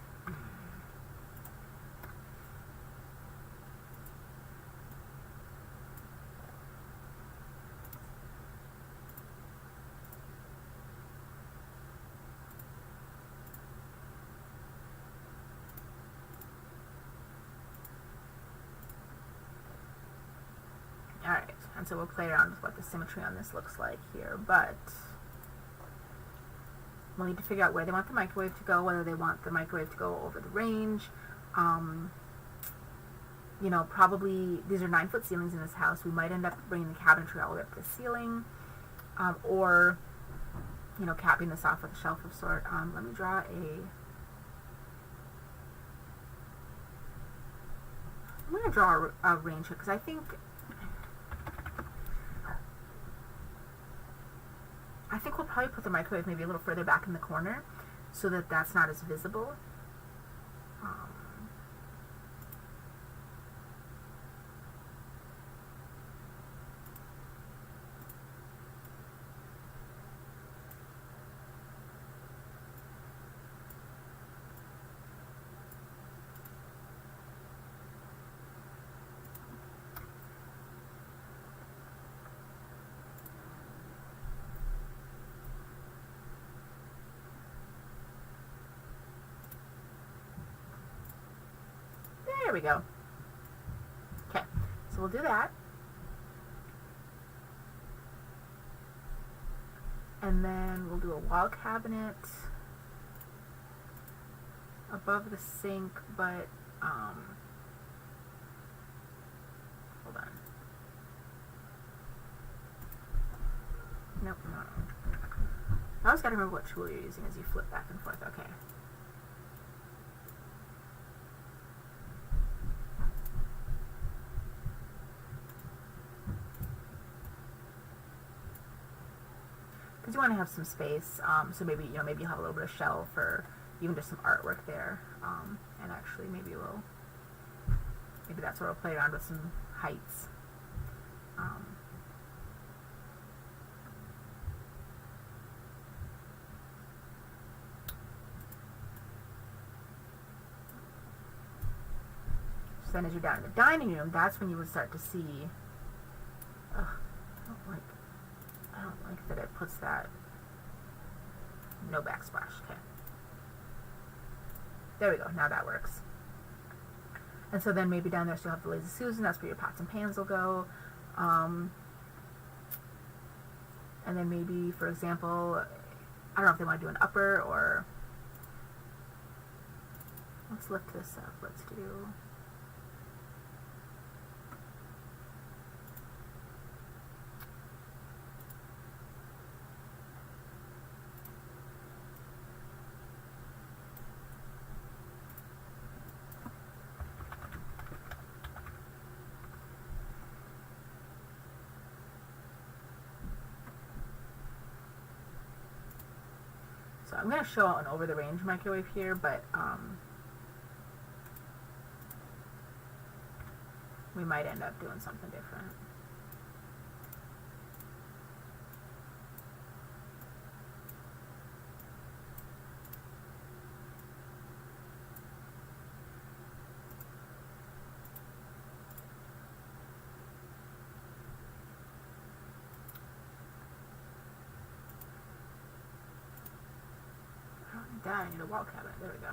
Speaker 1: Alright, and so we'll play around with what the symmetry on this looks like here, but we'll need to figure out where they want the microwave to go, whether they want the microwave to go over the range. You know, probably, these are 9-foot ceilings in this house. We might end up bringing the cabinetry all the way up to the ceiling, or, you know, capping this off with a shelf of sort. Let me draw I'm going to draw a range here, because I think we'll probably put the microwave maybe a little further back in the corner so that that's not as visible. There we go. Okay, so we'll do that. And then we'll do a wall cabinet above the sink, but hold on. Nope, no. I always gotta remember what tool you're using as you flip back and forth. Okay. Because you want to have some space, so maybe, you know, maybe you'll have a little bit of shelf or even just some artwork there, and actually maybe that's where we'll play around with some heights. So then as you're down in the dining room, that's when you would start to see, I don't like that it puts that, no backsplash, okay. There we go, now that works. And so then maybe down there still have the Lazy Susan, that's where your pots and pans will go. And then maybe, for example, I don't know if they want to do an upper or, let's lift this up, let's do, So I'm going to show an over-the-range microwave here, but we might end up doing something different. I need a wall cabinet. There we go.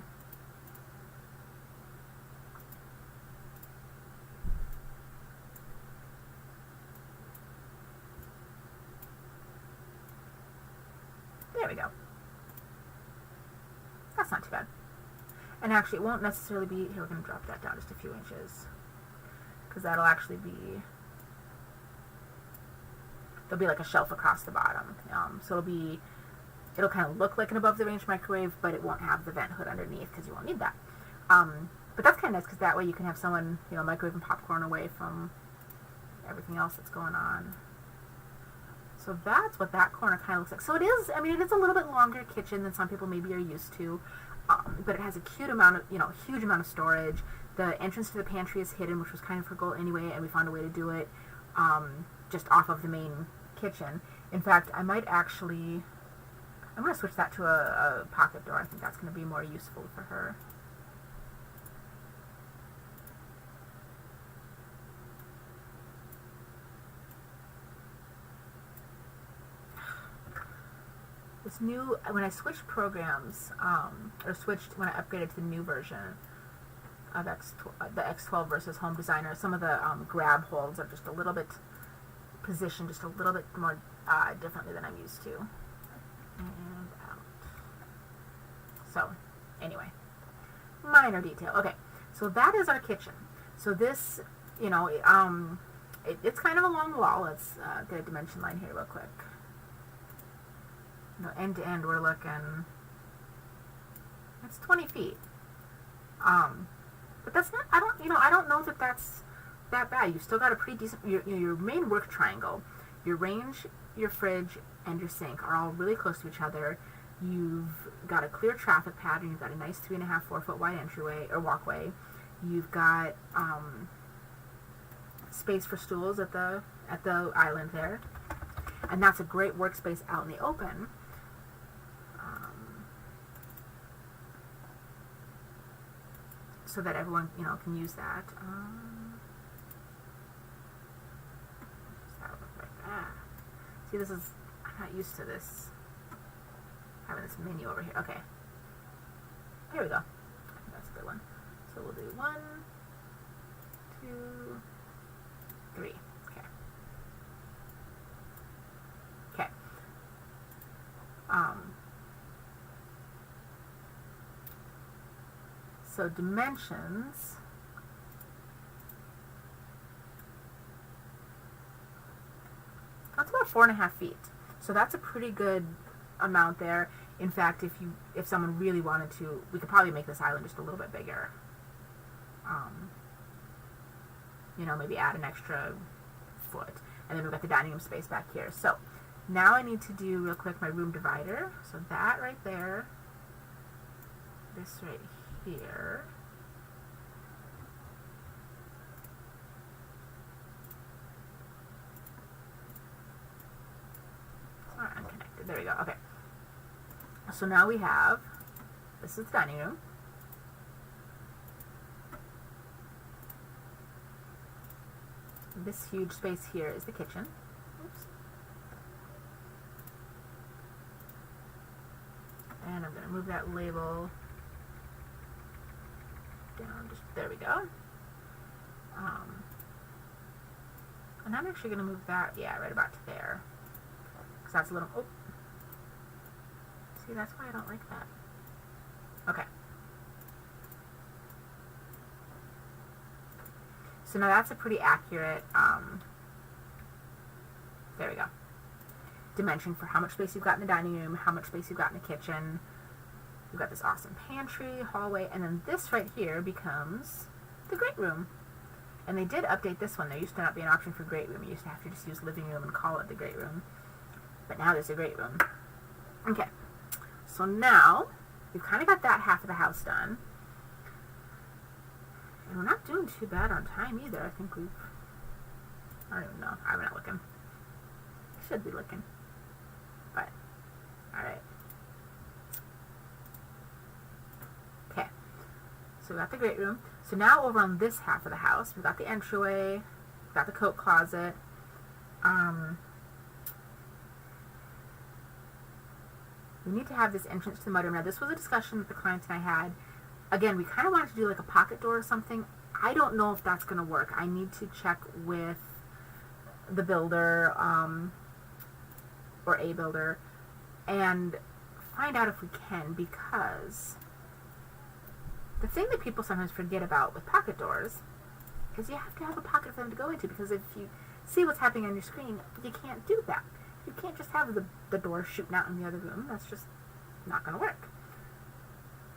Speaker 1: There we go. That's not too bad. And actually, it won't necessarily be... Here, we're going to drop that down just a few inches. Because that'll actually be... There'll be like a shelf across the bottom. So it'll kind of look like an above-the-range microwave, but it won't have the vent hood underneath because you won't need that. But that's kind of nice because that way you can have someone, microwaving popcorn away from everything else that's going on. So that's what that corner kind of looks like. So it is a little bit longer kitchen than some people maybe are used to, but it has a huge amount of storage. The entrance to the pantry is hidden, which was kind of her goal anyway, and we found a way to do it just off of the main kitchen. In fact, I'm going to switch that to a pocket door. I think that's going to be more useful for her. This new, when I switched programs, when I upgraded to the new version of the X12 versus Home Designer, some of the grab holds are just a little bit positioned just a little bit more differently than I'm used to. And out. So, anyway, minor detail. Okay, so that is our kitchen. So this, it's kind of a long wall. Let's get a dimension line here real quick. End to end, we're looking. It's 20 feet. But that's not. I don't know that that's that bad. You've still got a pretty decent. Your main work triangle, your range, your fridge, and your sink are all really close to each other. You've got a clear traffic pattern. You've got a nice 3.5, 4 foot wide entryway or walkway. You've got space for stools at the island there, and that's a great workspace out in the open. So that everyone can use that. See, I'm not used to this, having this menu over here. Okay. Here we go. I think that's a good one. So we'll do 1, 2, 3. Okay. Okay. So dimensions. That's about 4.5 feet. So that's a pretty good amount there. In fact, if someone really wanted to, we could probably make this island just a little bit bigger. Maybe add an extra foot. And then we've got the dining room space back here. So now I need to do real quick my room divider. So that right there, this right here. It's not unconnected. There we go. Okay. So now we have, this is the dining room. This huge space here is the kitchen. Oops. And I'm going to move that label down. There we go. And I'm actually going to move that, right about to there. Because that's a little, see, that's why I don't like that. Okay. So now that's a pretty accurate, there we go, dimension for how much space you've got in the dining room, how much space you've got in the kitchen. You've got this awesome pantry, hallway, and then this right here becomes the great room. And they did update this one. There used to not be an option for great room. You used to have to just use living room and call it the great room. But now there's a great room. Okay. So now we've kind of got that half of the house done. And we're not doing too bad on time either. I think I don't even know. I'm not looking. I should be looking. But, alright. Okay. So we got the great room. So now over on this half of the house, we've got the entryway, we've got the coat closet. We need to have this entrance to the mudroom. Now this was a discussion that the client and I had. Again, we kind of wanted to do like a pocket door or something. I don't know if that's going to work. I need to check with the builder, or a builder, and find out if we can, because the thing that people sometimes forget about with pocket doors is you have to have a pocket for them to go into, because if you see what's happening on your screen, you can't do that. You can't just have the door shooting out in the other room. That's just not going to work,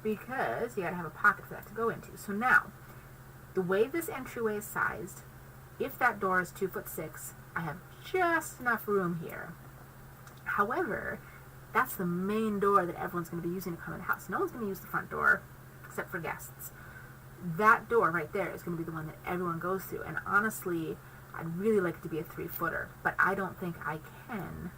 Speaker 1: because you got to have a pocket for that to go into. So now, the way this entryway is sized, if that door is 2'6", I have just enough room here. However, that's the main door that everyone's going to be using to come in the house. No one's going to use the front door except for guests. That door right there is going to be the one that everyone goes through. And honestly, I'd really like it to be a 3-footer, but I don't think I can,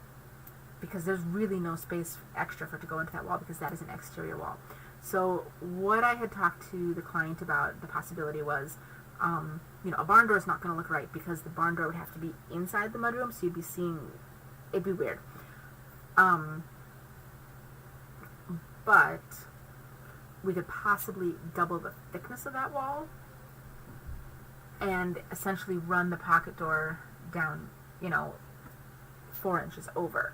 Speaker 1: because there's really no space extra for it to go into that wall, because that is an exterior wall. So what I had talked to the client about, the possibility was, a barn door is not going to look right, because the barn door would have to be inside the mudroom, so you'd be seeing, it'd be weird. But we could possibly double the thickness of that wall and essentially run the pocket door down, 4 inches over.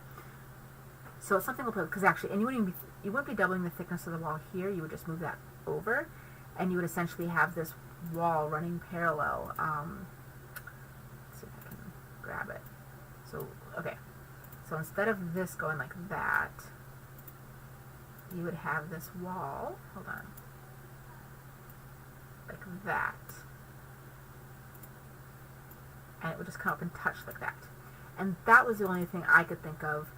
Speaker 1: So it's something we'll put, because actually, and you wouldn't be doubling the thickness of the wall here, you would just move that over, and you would essentially have this wall running parallel. Let's see if I can grab it. So, okay. So instead of this going like that, you would have this wall, hold on, like that. And it would just come up and touch like that. And that was the only thing I could think of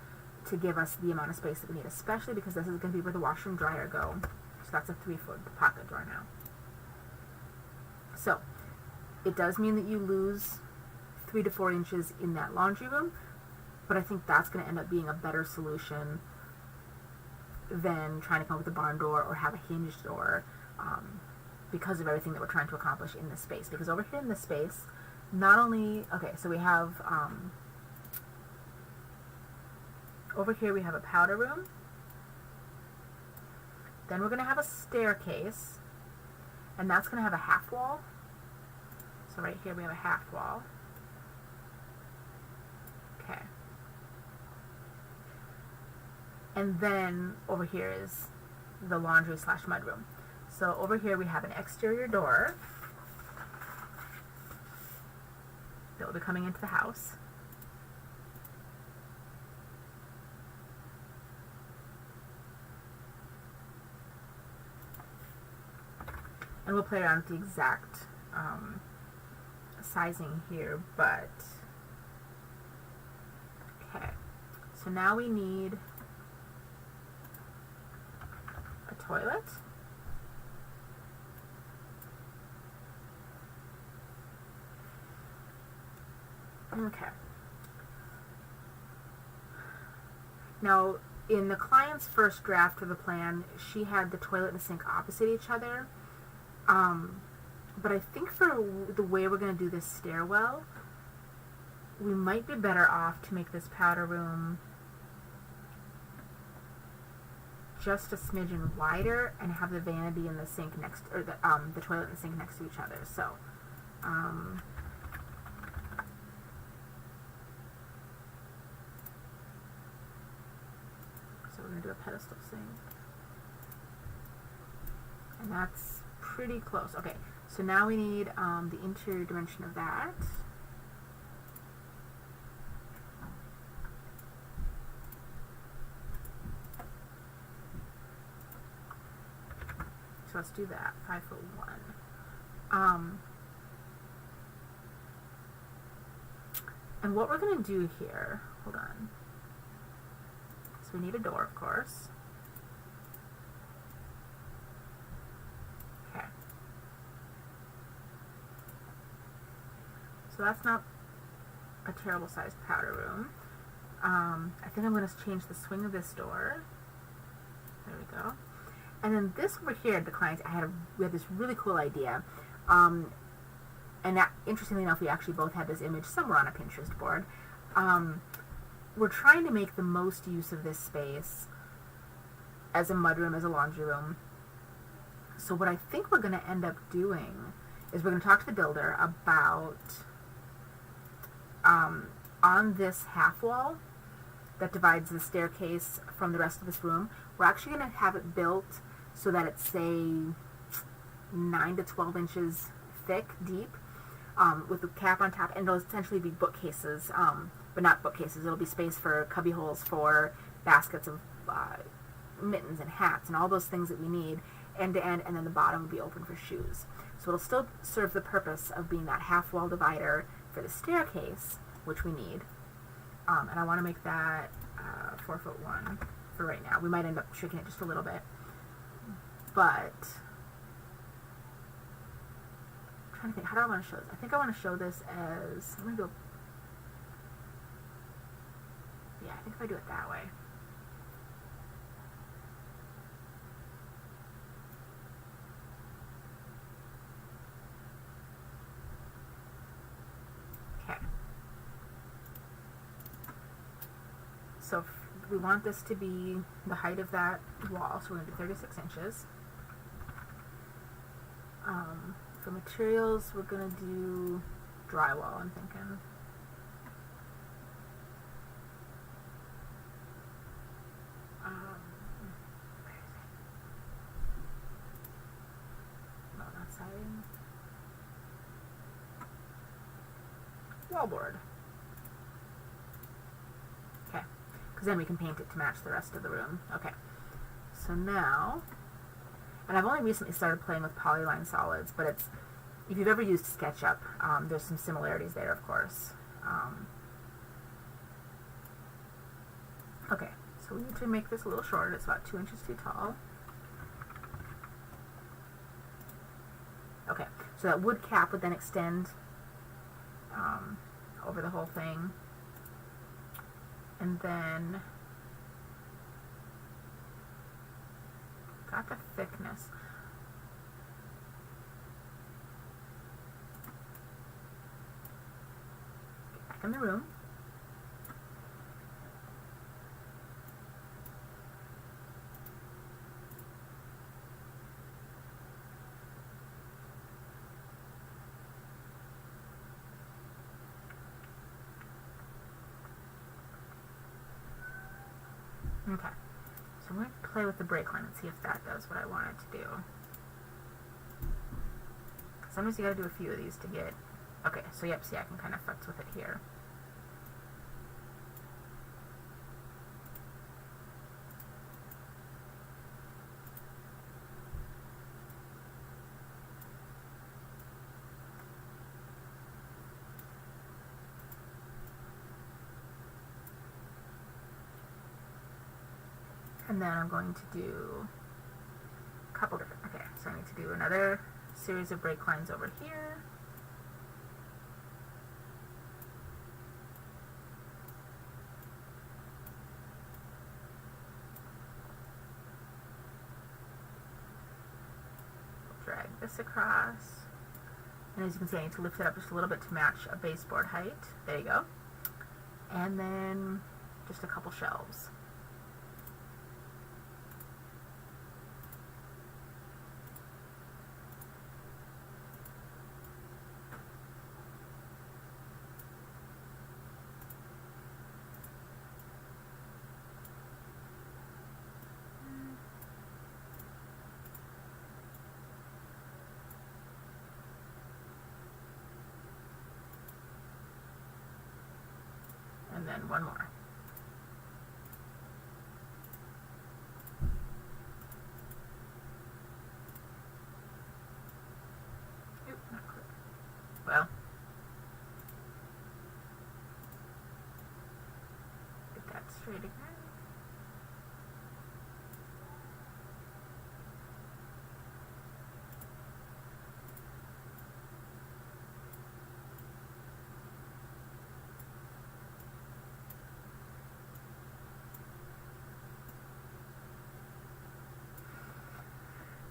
Speaker 1: to give us the amount of space that we need, especially because this is going to be where the washer and dryer go. So that's a 3-foot pocket door now. So it does mean that you lose 3 to 4 inches in that laundry room, but I think that's going to end up being a better solution than trying to come up with a barn door or have a hinged door, because of everything that we're trying to accomplish in this space. Because over here in this space, not only, okay, so we have, over here we have a powder room. Then we're going to have a staircase, and that's going to have a half wall. So right here we have a half wall. Okay. And then over here is the laundry / mudroom. So over here we have an exterior door that will be coming into the house. And we'll play around with the exact sizing here, but okay. So now we need a toilet. Okay. Now, in the client's first draft of the plan, she had the toilet and the sink opposite each other. But I think for the way we're going to do this stairwell, we might be better off to make this powder room just a smidgen wider and have the vanity and the sink next, or the toilet and the sink next to each other. So, we're going to do a pedestal sink. And that's pretty close. Okay, so now we need the interior dimension of that. So let's do that, 5'1". And what we're going to do here, hold on. So we need a door, of course. So that's not a terrible sized powder room. I think I'm going to change the swing of this door. There we go. And then this over here, the client, we had this really cool idea. And that, interestingly enough, we actually both had this image somewhere on a Pinterest board. We're trying to make the most use of this space as a mudroom, as a laundry room. So what I think we're going to end up doing is we're going to talk to the builder about on this half wall that divides the staircase from the rest of this room, we're actually going to have it built so that it's, say, 9 to 12 inches thick, deep, with a cap on top, and it'll essentially be bookcases, but not bookcases. It'll be space for cubby holes for baskets of mittens and hats and all those things that we need, end to end, and then the bottom will be open for shoes. So it'll still serve the purpose of being that half wall divider for the staircase, which we need. And I want to make that 4'1" for right now. We might end up shrinking it just a little bit, but I'm trying to think, how do I want to show this? I think I want to show this as, I'm going to go, yeah, I think if I do it that way. Okay. So we want this to be the height of that wall, so we're going to do 36 inches. For materials, we're going to do drywall, I'm thinking. Where is it? No, not siding. Wallboard. Okay, because then we can paint it to match the rest of the room. Okay, so now, and I've only recently started playing with polyline solids, but it's, if you've ever used SketchUp, there's some similarities there, of course. Okay, so we need to make this a little shorter. It's about 2 inches too tall. Okay, so that wood cap would then extend over the whole thing. And then, got the thickness. Get back in the room. Okay, so I'm going to play with the brake line and see if that does what I want it to do. Sometimes you got to do a few of these to get, okay, so yep, see I can kind of futz with it here. And then I'm going to do a couple different, okay, so I need to do another series of brake lines over here. Drag this across. And as you can see, I need to lift it up just a little bit to match a baseboard height. There you go. And then just a couple shelves. And then one more. Oop, not clear. Well, get that straight again.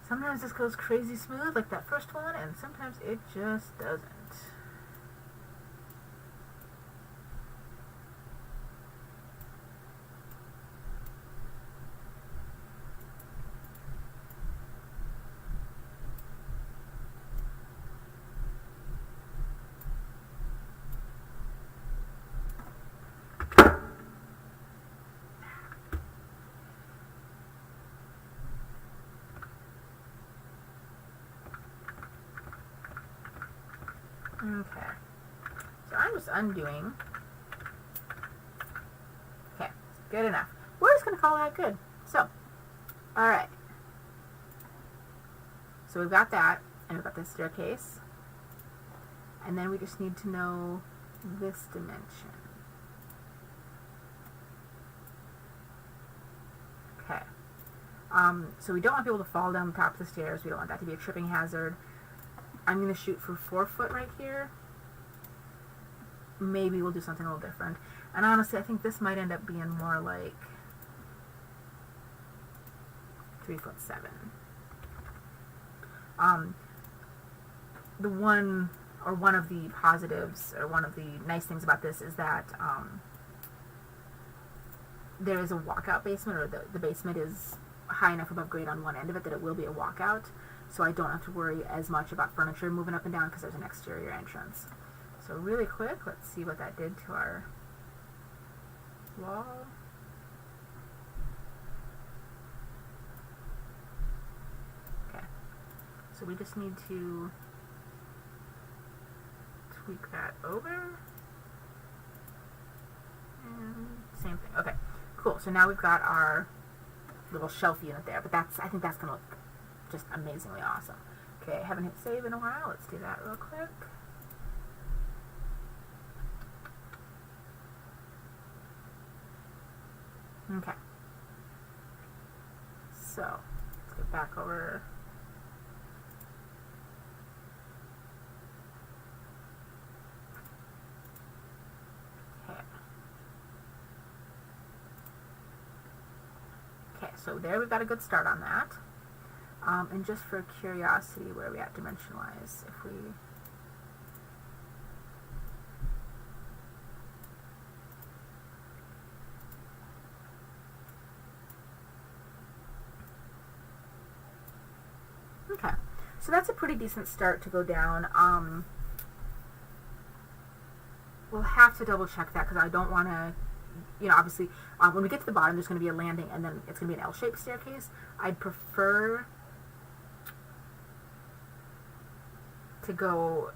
Speaker 1: Sometimes this goes crazy smooth like that first one, and sometimes it just doesn't. Okay, so I'm just undoing. Okay, good enough. We're just going to call that good. So, alright. So we've got that, and we've got this staircase. And then we just need to know this dimension. Okay. So we don't want people to fall down the top of the stairs. We don't want that to be a tripping hazard. I'm going to shoot for 4 foot right here. Maybe we'll do something a little different. And honestly, I think this might end up being more like 3'7". One of the positives, or one of the nice things about this is that there is a walkout basement, or the basement is high enough above grade on one end of it that it will be a walkout. So I don't have to worry as much about furniture moving up and down because there's an exterior entrance. So really quick, let's see what that did to our wall. Okay, so we just need to tweak that over. And same thing. Okay, cool. So now we've got our little shelf unit there, but I think that's going to look just amazingly awesome. Okay, haven't hit save in a while. Let's do that real quick. Okay. So, let's get back over. Okay. Okay, so there we've got a good start on that. And just for curiosity, where are we at dimension-wise? If we... Okay, so that's a pretty decent start to go down. We'll have to double check that because I don't want to, obviously, when we get to the bottom, there's going to be a landing and then it's going to be an L-shaped staircase. I'd prefer to go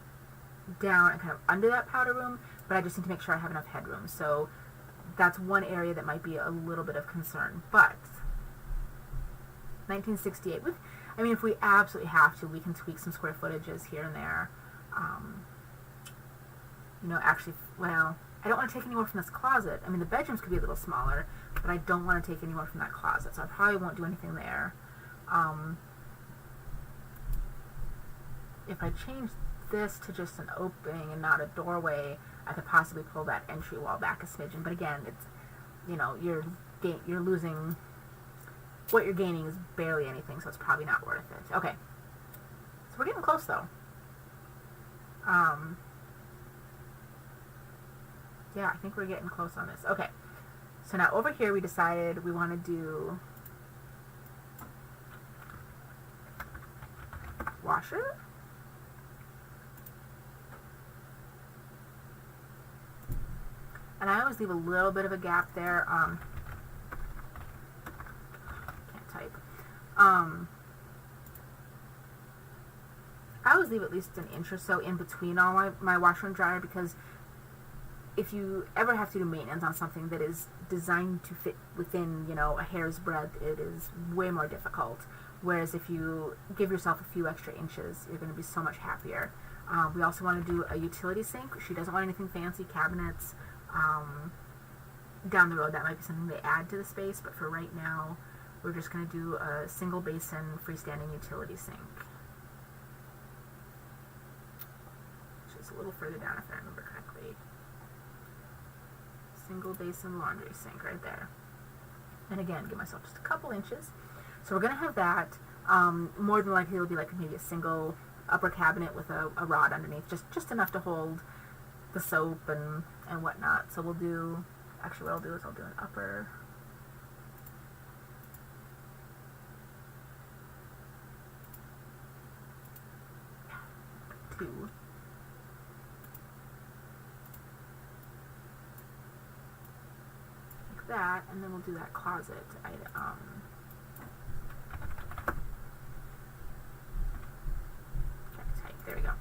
Speaker 1: down and kind of under that powder room, but I just need to make sure I have enough headroom. So that's one area that might be a little bit of concern. But 1968, if we absolutely have to, we can tweak some square footages here and there. Actually, well, I don't want to take any more from this closet. The bedrooms could be a little smaller, but I don't want to take any more from that closet, so I probably won't do anything there. If I change this to just an opening and not a doorway, I could possibly pull that entry wall back a smidgen. But again, it's, you're losing, what you're gaining is barely anything, so it's probably not worth it. Okay, so we're getting close though. Yeah, I think we're getting close on this. Okay, so now over here we decided we want to do washer. And I always leave a little bit of a gap there. Can't type. I always leave at least an inch or so in between all my washer and dryer, because if you ever have to do maintenance on something that is designed to fit within, a hair's breadth, it is way more difficult. Whereas if you give yourself a few extra inches, you're going to be so much happier. We also want to do a utility sink. She doesn't want anything fancy, cabinets. Down the road, that might be something they add to the space, but for right now, we're just going to do a single basin freestanding utility sink. Which is a little further down if I remember correctly. Single basin laundry sink right there. And again, give myself just a couple inches. So we're going to have that. More than likely it'll be like maybe a single upper cabinet with a rod underneath, just enough to hold the soap and whatnot. So we'll do, actually what I'll do is I'll do an upper, two. Like that, and then we'll do that closet item. There we go.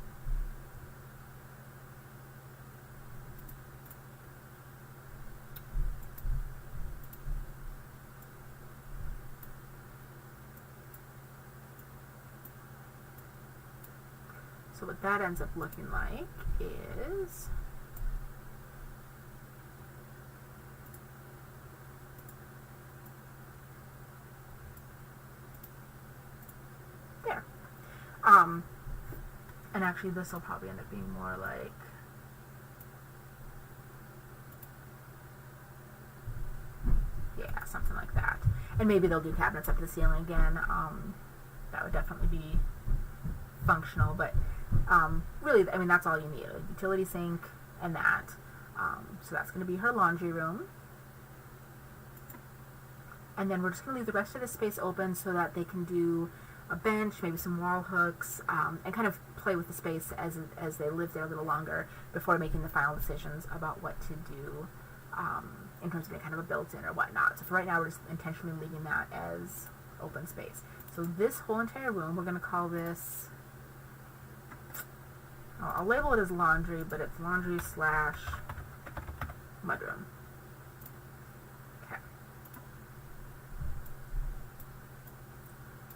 Speaker 1: So what that ends up looking like is there. And actually this will probably end up being more like, yeah, something like that. And maybe they'll do cabinets up to the ceiling again. That would definitely be functional, but really, I mean, that's all you need, a utility sink and that. So that's going to be her laundry room. And then we're just going to leave the rest of the space open so that they can do a bench, maybe some wall hooks, and kind of play with the space as they live there a little longer before making the final decisions about what to do in terms of kind of a built-in or whatnot. So for right now, we're just intentionally leaving that as open space. So this whole entire room, we're going to call this, I'll label it as laundry, but it's laundry / mudroom. Okay.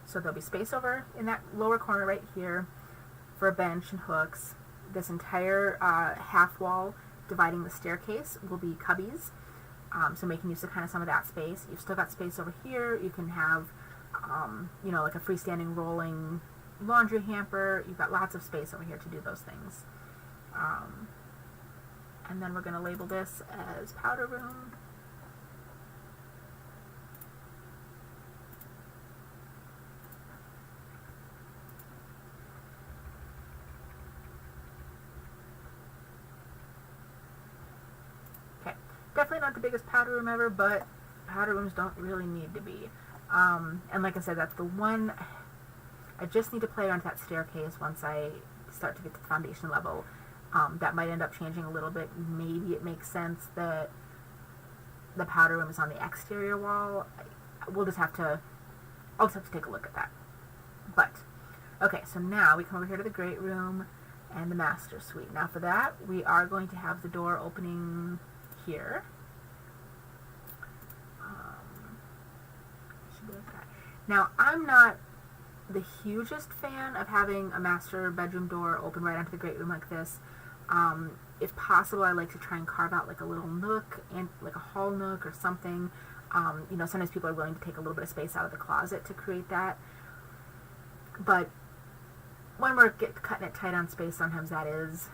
Speaker 1: So there'll be space over in that lower corner right here for a bench and hooks. This entire half wall dividing the staircase will be cubbies, so making use of kind of some of that space. You've still got space over here. You can have, you know, like a freestanding rolling laundry hamper. You've got lots of space over here to do those things. And then we're going to label this as powder room. Okay, definitely not the biggest powder room ever, but powder rooms don't really need to be. And like I said, that's the one. I just need to play around with that staircase once I start to get to the foundation level. That might end up changing a little bit. Maybe it makes sense that the powder room is on the exterior wall. I'll just have to take a look at that. But, okay, so now we come over here to the great room and the master suite. Now for that, we are going to have the door opening here. Should be like that. Now, I'm not the hugest fan of having a master bedroom door open right onto the great room like this. If possible, I like to try and carve out like a little nook, and like a hall nook or something. You know, sometimes people are willing to take a little bit of space out of the closet to create that. But when we're cutting it tight on space, sometimes that is,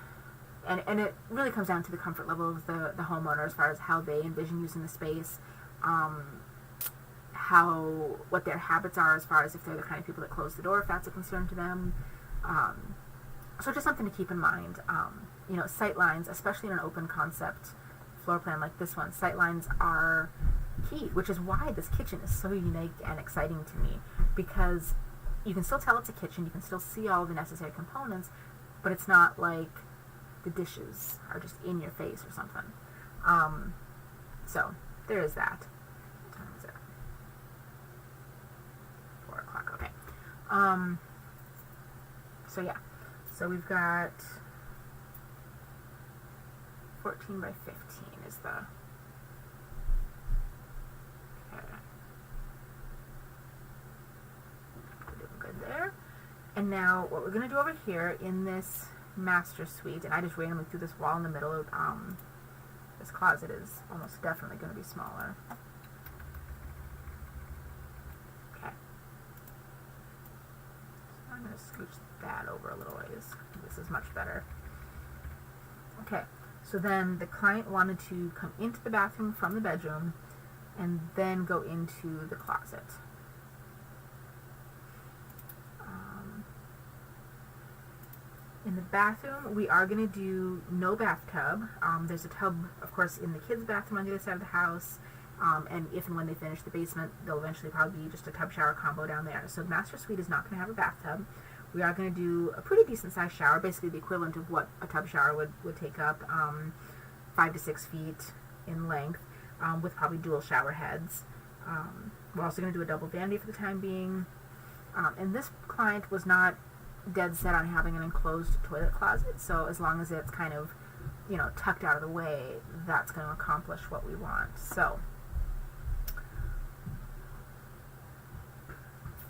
Speaker 1: and it really comes down to the comfort level of the homeowner as far as how they envision using the space, what their habits are as far as if they're the kind of people that close the door, if that's a concern to them. So just something to keep in mind. You know, sight lines, especially in an open concept floor plan like this one, sight lines are key, which is why this kitchen is so unique and exciting to me, because you can still tell it's a kitchen, you can still see all the necessary components, but it's not like the dishes are just in your face or something. So there is that. What time is it? 4 o'clock, okay. So yeah, so we've got 14 by 15 is the, okay. We're doing good there. And now what we're going to do over here in this master suite, and I just randomly threw this wall in the middle of, this closet is almost definitely going to be smaller. Okay. So I'm going to scooch that over a little ways. This is much better. Okay. So then the client wanted to come into the bathroom from the bedroom and then go into the closet. In the bathroom, we are going to do no bathtub. There's a tub, of course, in the kids' bathroom on the other side of the house. And if and when they finish the basement, there'll eventually probably be just a tub shower combo down there. So the master suite is not going to have a bathtub. We are going to do a pretty decent sized shower, basically the equivalent of what a tub shower would take up, 5 to 6 feet in length, with probably dual shower heads. We're also going to do a double vanity for the time being. And this client was not dead set on having an enclosed toilet closet, so as long as it's kind of, tucked out of the way, that's going to accomplish what we want. So,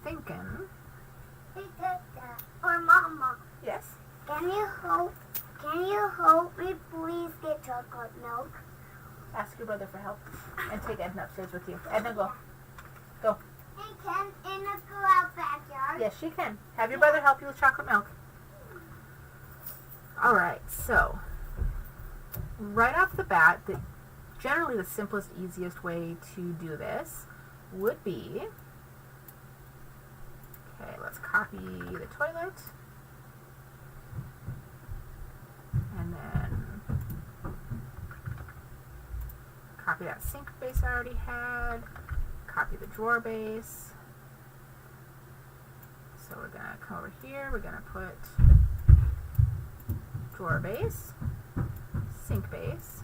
Speaker 1: thinking.
Speaker 2: Hey, Tata, or Mama,
Speaker 1: Yes.
Speaker 2: can you help me please get chocolate milk?
Speaker 1: Ask your brother for help and take Edna upstairs with you. Edna, go. Go.
Speaker 2: Hey, can Anna go out backyard?
Speaker 1: Yes, she can. Have your brother help you with chocolate milk. Alright, so right off the bat, generally the simplest, easiest way to do this would be, okay, let's copy the toilet, and then copy that sink base I already had, copy the drawer base. So we're going to come over here, we're going to put drawer base, sink base,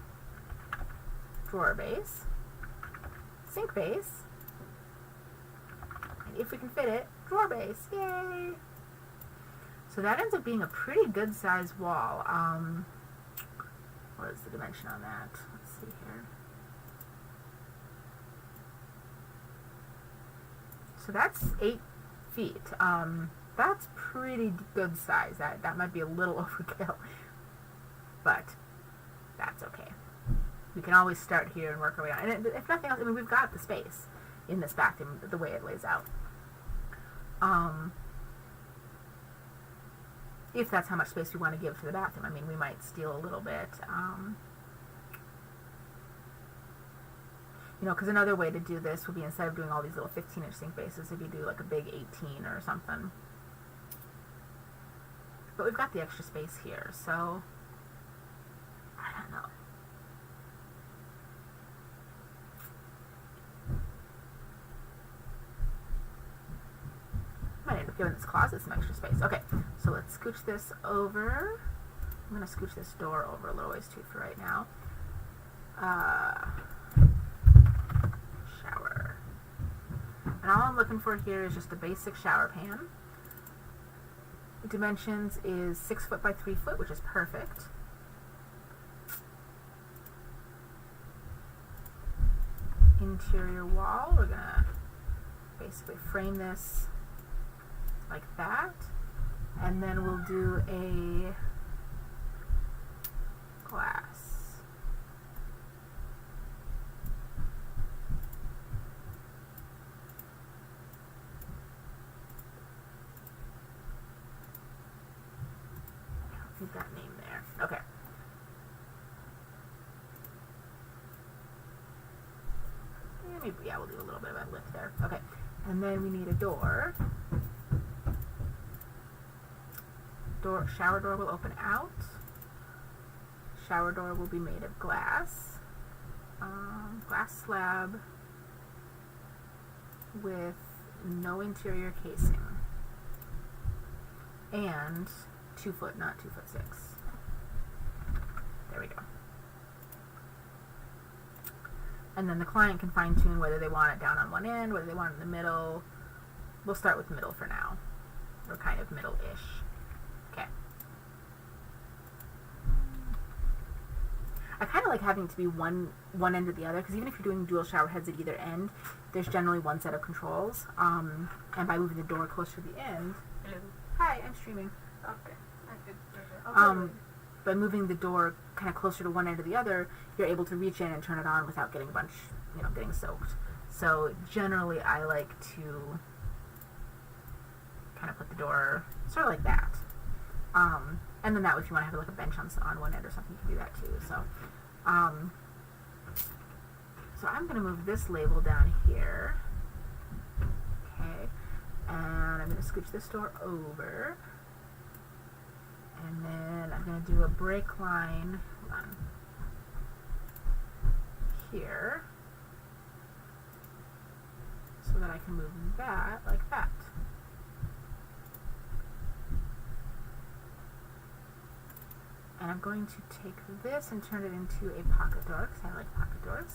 Speaker 1: drawer base, sink base, and if we can fit it, drawer base. Yay! So that ends up being a pretty good sized wall. What is the dimension on that? Let's see here. So that's 8 feet. That's pretty good size. That might be a little overkill, but that's okay. We can always start here and work our way on. And if nothing else, I mean, we've got the space in this bathroom the way it lays out. If that's how much space we want to give to the bathroom. I mean, we might steal a little bit. Because another way to do this would be, instead of doing all these little 15-inch sink bases, if you do like a big 18 or something. But we've got the extra space here, so I don't know. Might end up giving this closet some extra space. Okay, so let's scooch this over. I'm going to scooch this door over a little ways too for right now. Shower. And all I'm looking for here is just a basic shower pan. Dimensions is 6 foot by 3 foot, which is perfect. Interior wall, we're going to basically frame this like that, and then we'll do a glass. Keep that name there. Okay. Yeah, we'll do a little bit of a lift there. Okay. And then we need a door. Shower door will open out. Shower door will be made of glass. Glass slab with no interior casing. And 2 foot, not 2 foot 6. There we go. And then the client can fine tune whether they want it down on one end, whether they want it in the middle. We'll start with middle for now. We're kind of middle-ish. Okay. I kind of like having to be one end or the other, because even if you're doing dual shower heads at either end, there's generally one set of controls. And by moving the door closer to the end...
Speaker 3: Hello.
Speaker 1: Hi, I'm streaming.
Speaker 3: Okay.
Speaker 1: By moving the door kind of closer to one end or the other, you're able to reach in and turn it on without getting getting soaked. So generally I like to kind of put the door sort of like that. And then that way, if you want to have like a bench on one end or something, you can do that too. So, so I'm going to move this label down here. Okay. And I'm going to scooch this door over. And then I'm going to do a break line, hold on, here, so that I can move that like that. And I'm going to take this and turn it into a pocket door, because I like pocket doors.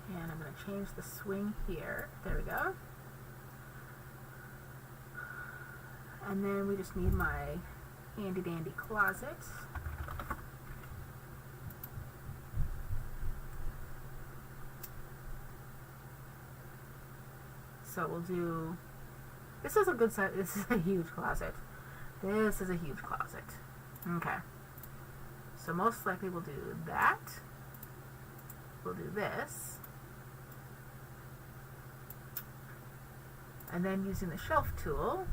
Speaker 1: And I'm going to change the swing here. There we go. And then we just need my handy dandy closet. So we'll do, this is a good size, this is a huge closet. This is a huge closet. Okay. So most likely we'll do that. We'll do this. And then using the shelf tool,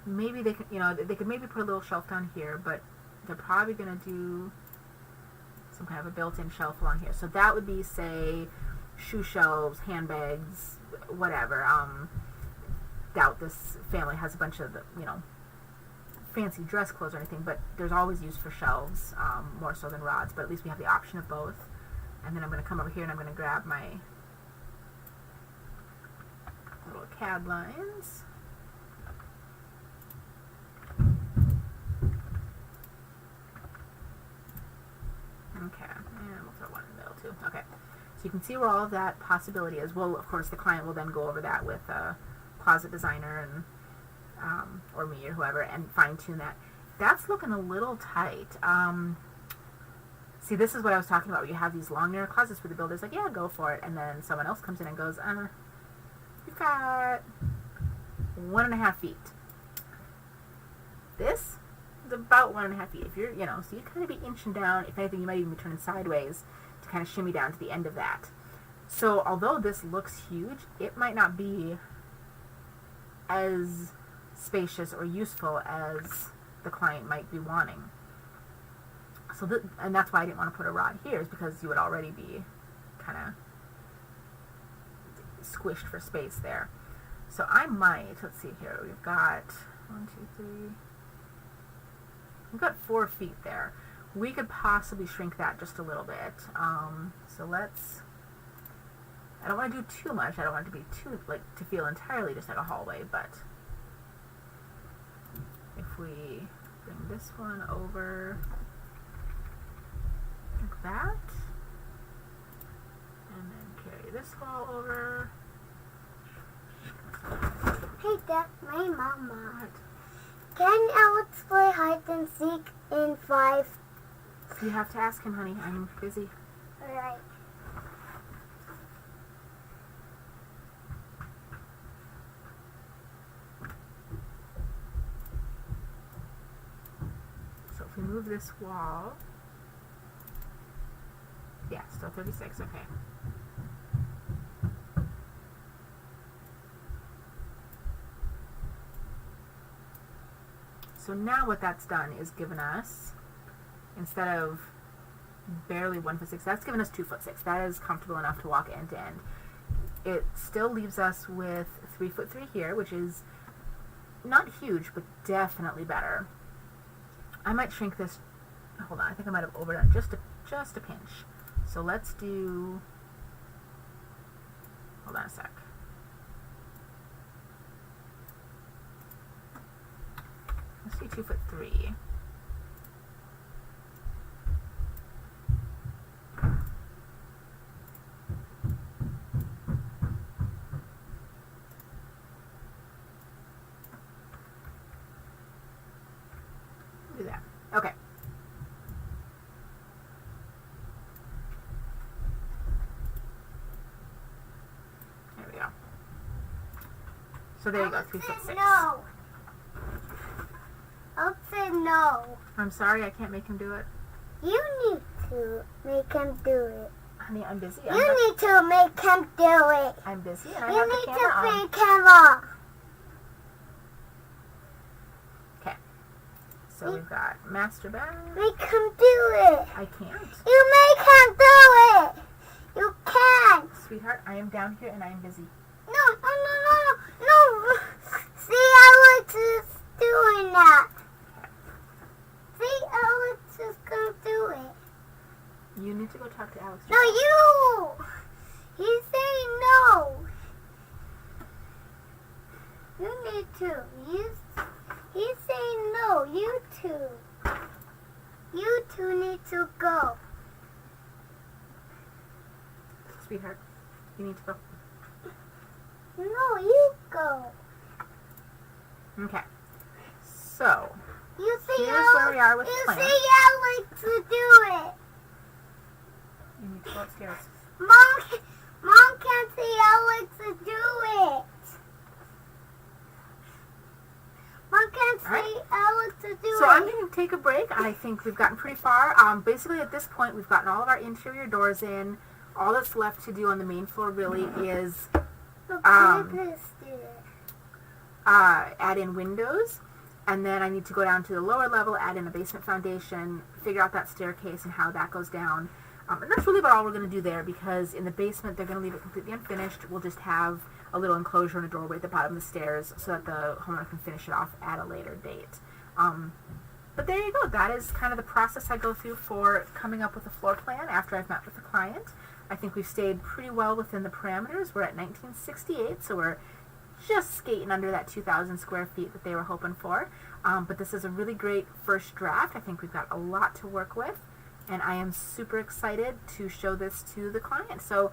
Speaker 1: maybe they could, you know, they could maybe put a little shelf down here, but they're probably going to do some kind of a built-in shelf along here. So that would be, say, shoe shelves, handbags, whatever. Doubt this family has a bunch of, you know, fancy dress clothes or anything, but there's always use for shelves, more so than rods, but at least we have the option of both. And then I'm going to come over here and I'm going to grab my little CAD lines. Okay, and we'll throw one in the middle too. Okay, so you can see where all of that possibility is. Well, of course, the client will then go over that with a closet designer and or me or whoever and fine-tune that. That's looking a little tight. See, this is what I was talking about. Where you have these long, narrow closets where the builder's like, yeah, go for it. And then someone else comes in and goes, you've got 1.5 feet. This is about 1.5 feet. If you're, you know, so you kind of be inching down. If anything, you might even be turning sideways to kind of shimmy down to the end of that. So although this looks huge, it might not be as spacious or useful as the client might be wanting. So and that's why I didn't want to put a rod here, is because you would already be kind of squished for space there. So I might, let's see here, we've got 1, 2, 3, we've got 4 feet there. We could possibly shrink that just a little bit. So let's, I don't want to do too much. I don't want it to be too, like, to feel entirely just like a hallway, but if we bring this one over like that, and then carry this wall over.
Speaker 2: Hey, that's my mama. Can Alex play hide and seek in 5?
Speaker 1: You have to ask him, honey. I'm busy.
Speaker 2: Alright.
Speaker 1: So if we move this wall, yeah, still 36, okay. So now what that's done is given us, instead of barely 1 foot 6, that's given us 2 foot 6. That is comfortable enough to walk end to end. It still leaves us with 3 foot 3 here, which is not huge, but definitely better. I might shrink this. Hold on, I think I might have overdone just a pinch. So let's do, hold on a sec. Let's do 2 foot 3. Do that. Okay. There we go. So there you go, 3 foot 6.
Speaker 2: No. Alex said no.
Speaker 1: I'm sorry, I can't make him do it.
Speaker 2: You need to make him do it.
Speaker 1: Honey, I'm busy.
Speaker 2: You need to make him do it.
Speaker 1: I'm busy and I
Speaker 2: You
Speaker 1: have the
Speaker 2: need
Speaker 1: camera
Speaker 2: to
Speaker 1: on.
Speaker 2: make him off.
Speaker 1: Okay. So we've got master bath.
Speaker 2: Make him do it.
Speaker 1: I can't.
Speaker 2: You make him do it. You can't.
Speaker 1: Sweetheart, I am down here and I am busy.
Speaker 2: No. See, Alex is doing that. See, Alex is going to do it.
Speaker 1: You need to go talk to Alex.
Speaker 2: No, you! He's saying no. You need to. He's saying no. You two. You two need to go.
Speaker 1: Sweetheart, you need to go.
Speaker 2: No, you go.
Speaker 1: Okay. So,
Speaker 2: You see
Speaker 1: here's
Speaker 2: Alex,
Speaker 1: where we are with the
Speaker 2: you
Speaker 1: plan.
Speaker 2: see Alex to do it.
Speaker 1: You need to go upstairs.
Speaker 2: Mom can't see Alex to do it. Mom can't see
Speaker 1: Alright.
Speaker 2: Alex to do
Speaker 1: So
Speaker 2: it.
Speaker 1: I'm going to take a break. I think we've gotten pretty far. Basically, at this point, we've gotten all of our interior doors in. All that's left to do on the main floor really is add in windows. And then I need to go down to the lower level, add in a basement foundation, figure out that staircase and how that goes down. And that's really about all we're going to do there, because in the basement, they're going to leave it completely unfinished. We'll just have a little enclosure and a doorway at the bottom of the stairs so that the homeowner can finish it off at a later date. But there you go. That is kind of the process I go through for coming up with a floor plan after I've met with the client. I think we've stayed pretty well within the parameters. We're at 1968, so we're just skating under that 2,000 square feet that they were hoping for. But this is a really great first draft. I think we've got a lot to work with, and I am super excited to show this to the client. So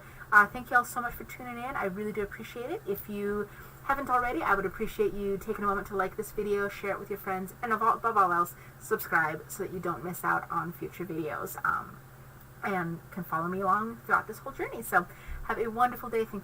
Speaker 1: thank you all so much for tuning in. I really do appreciate it. If you haven't already, I would appreciate you taking a moment to like this video, share it with your friends, and above all else, subscribe so that you don't miss out on future videos and can follow me along throughout this whole journey. So have a wonderful day. Thank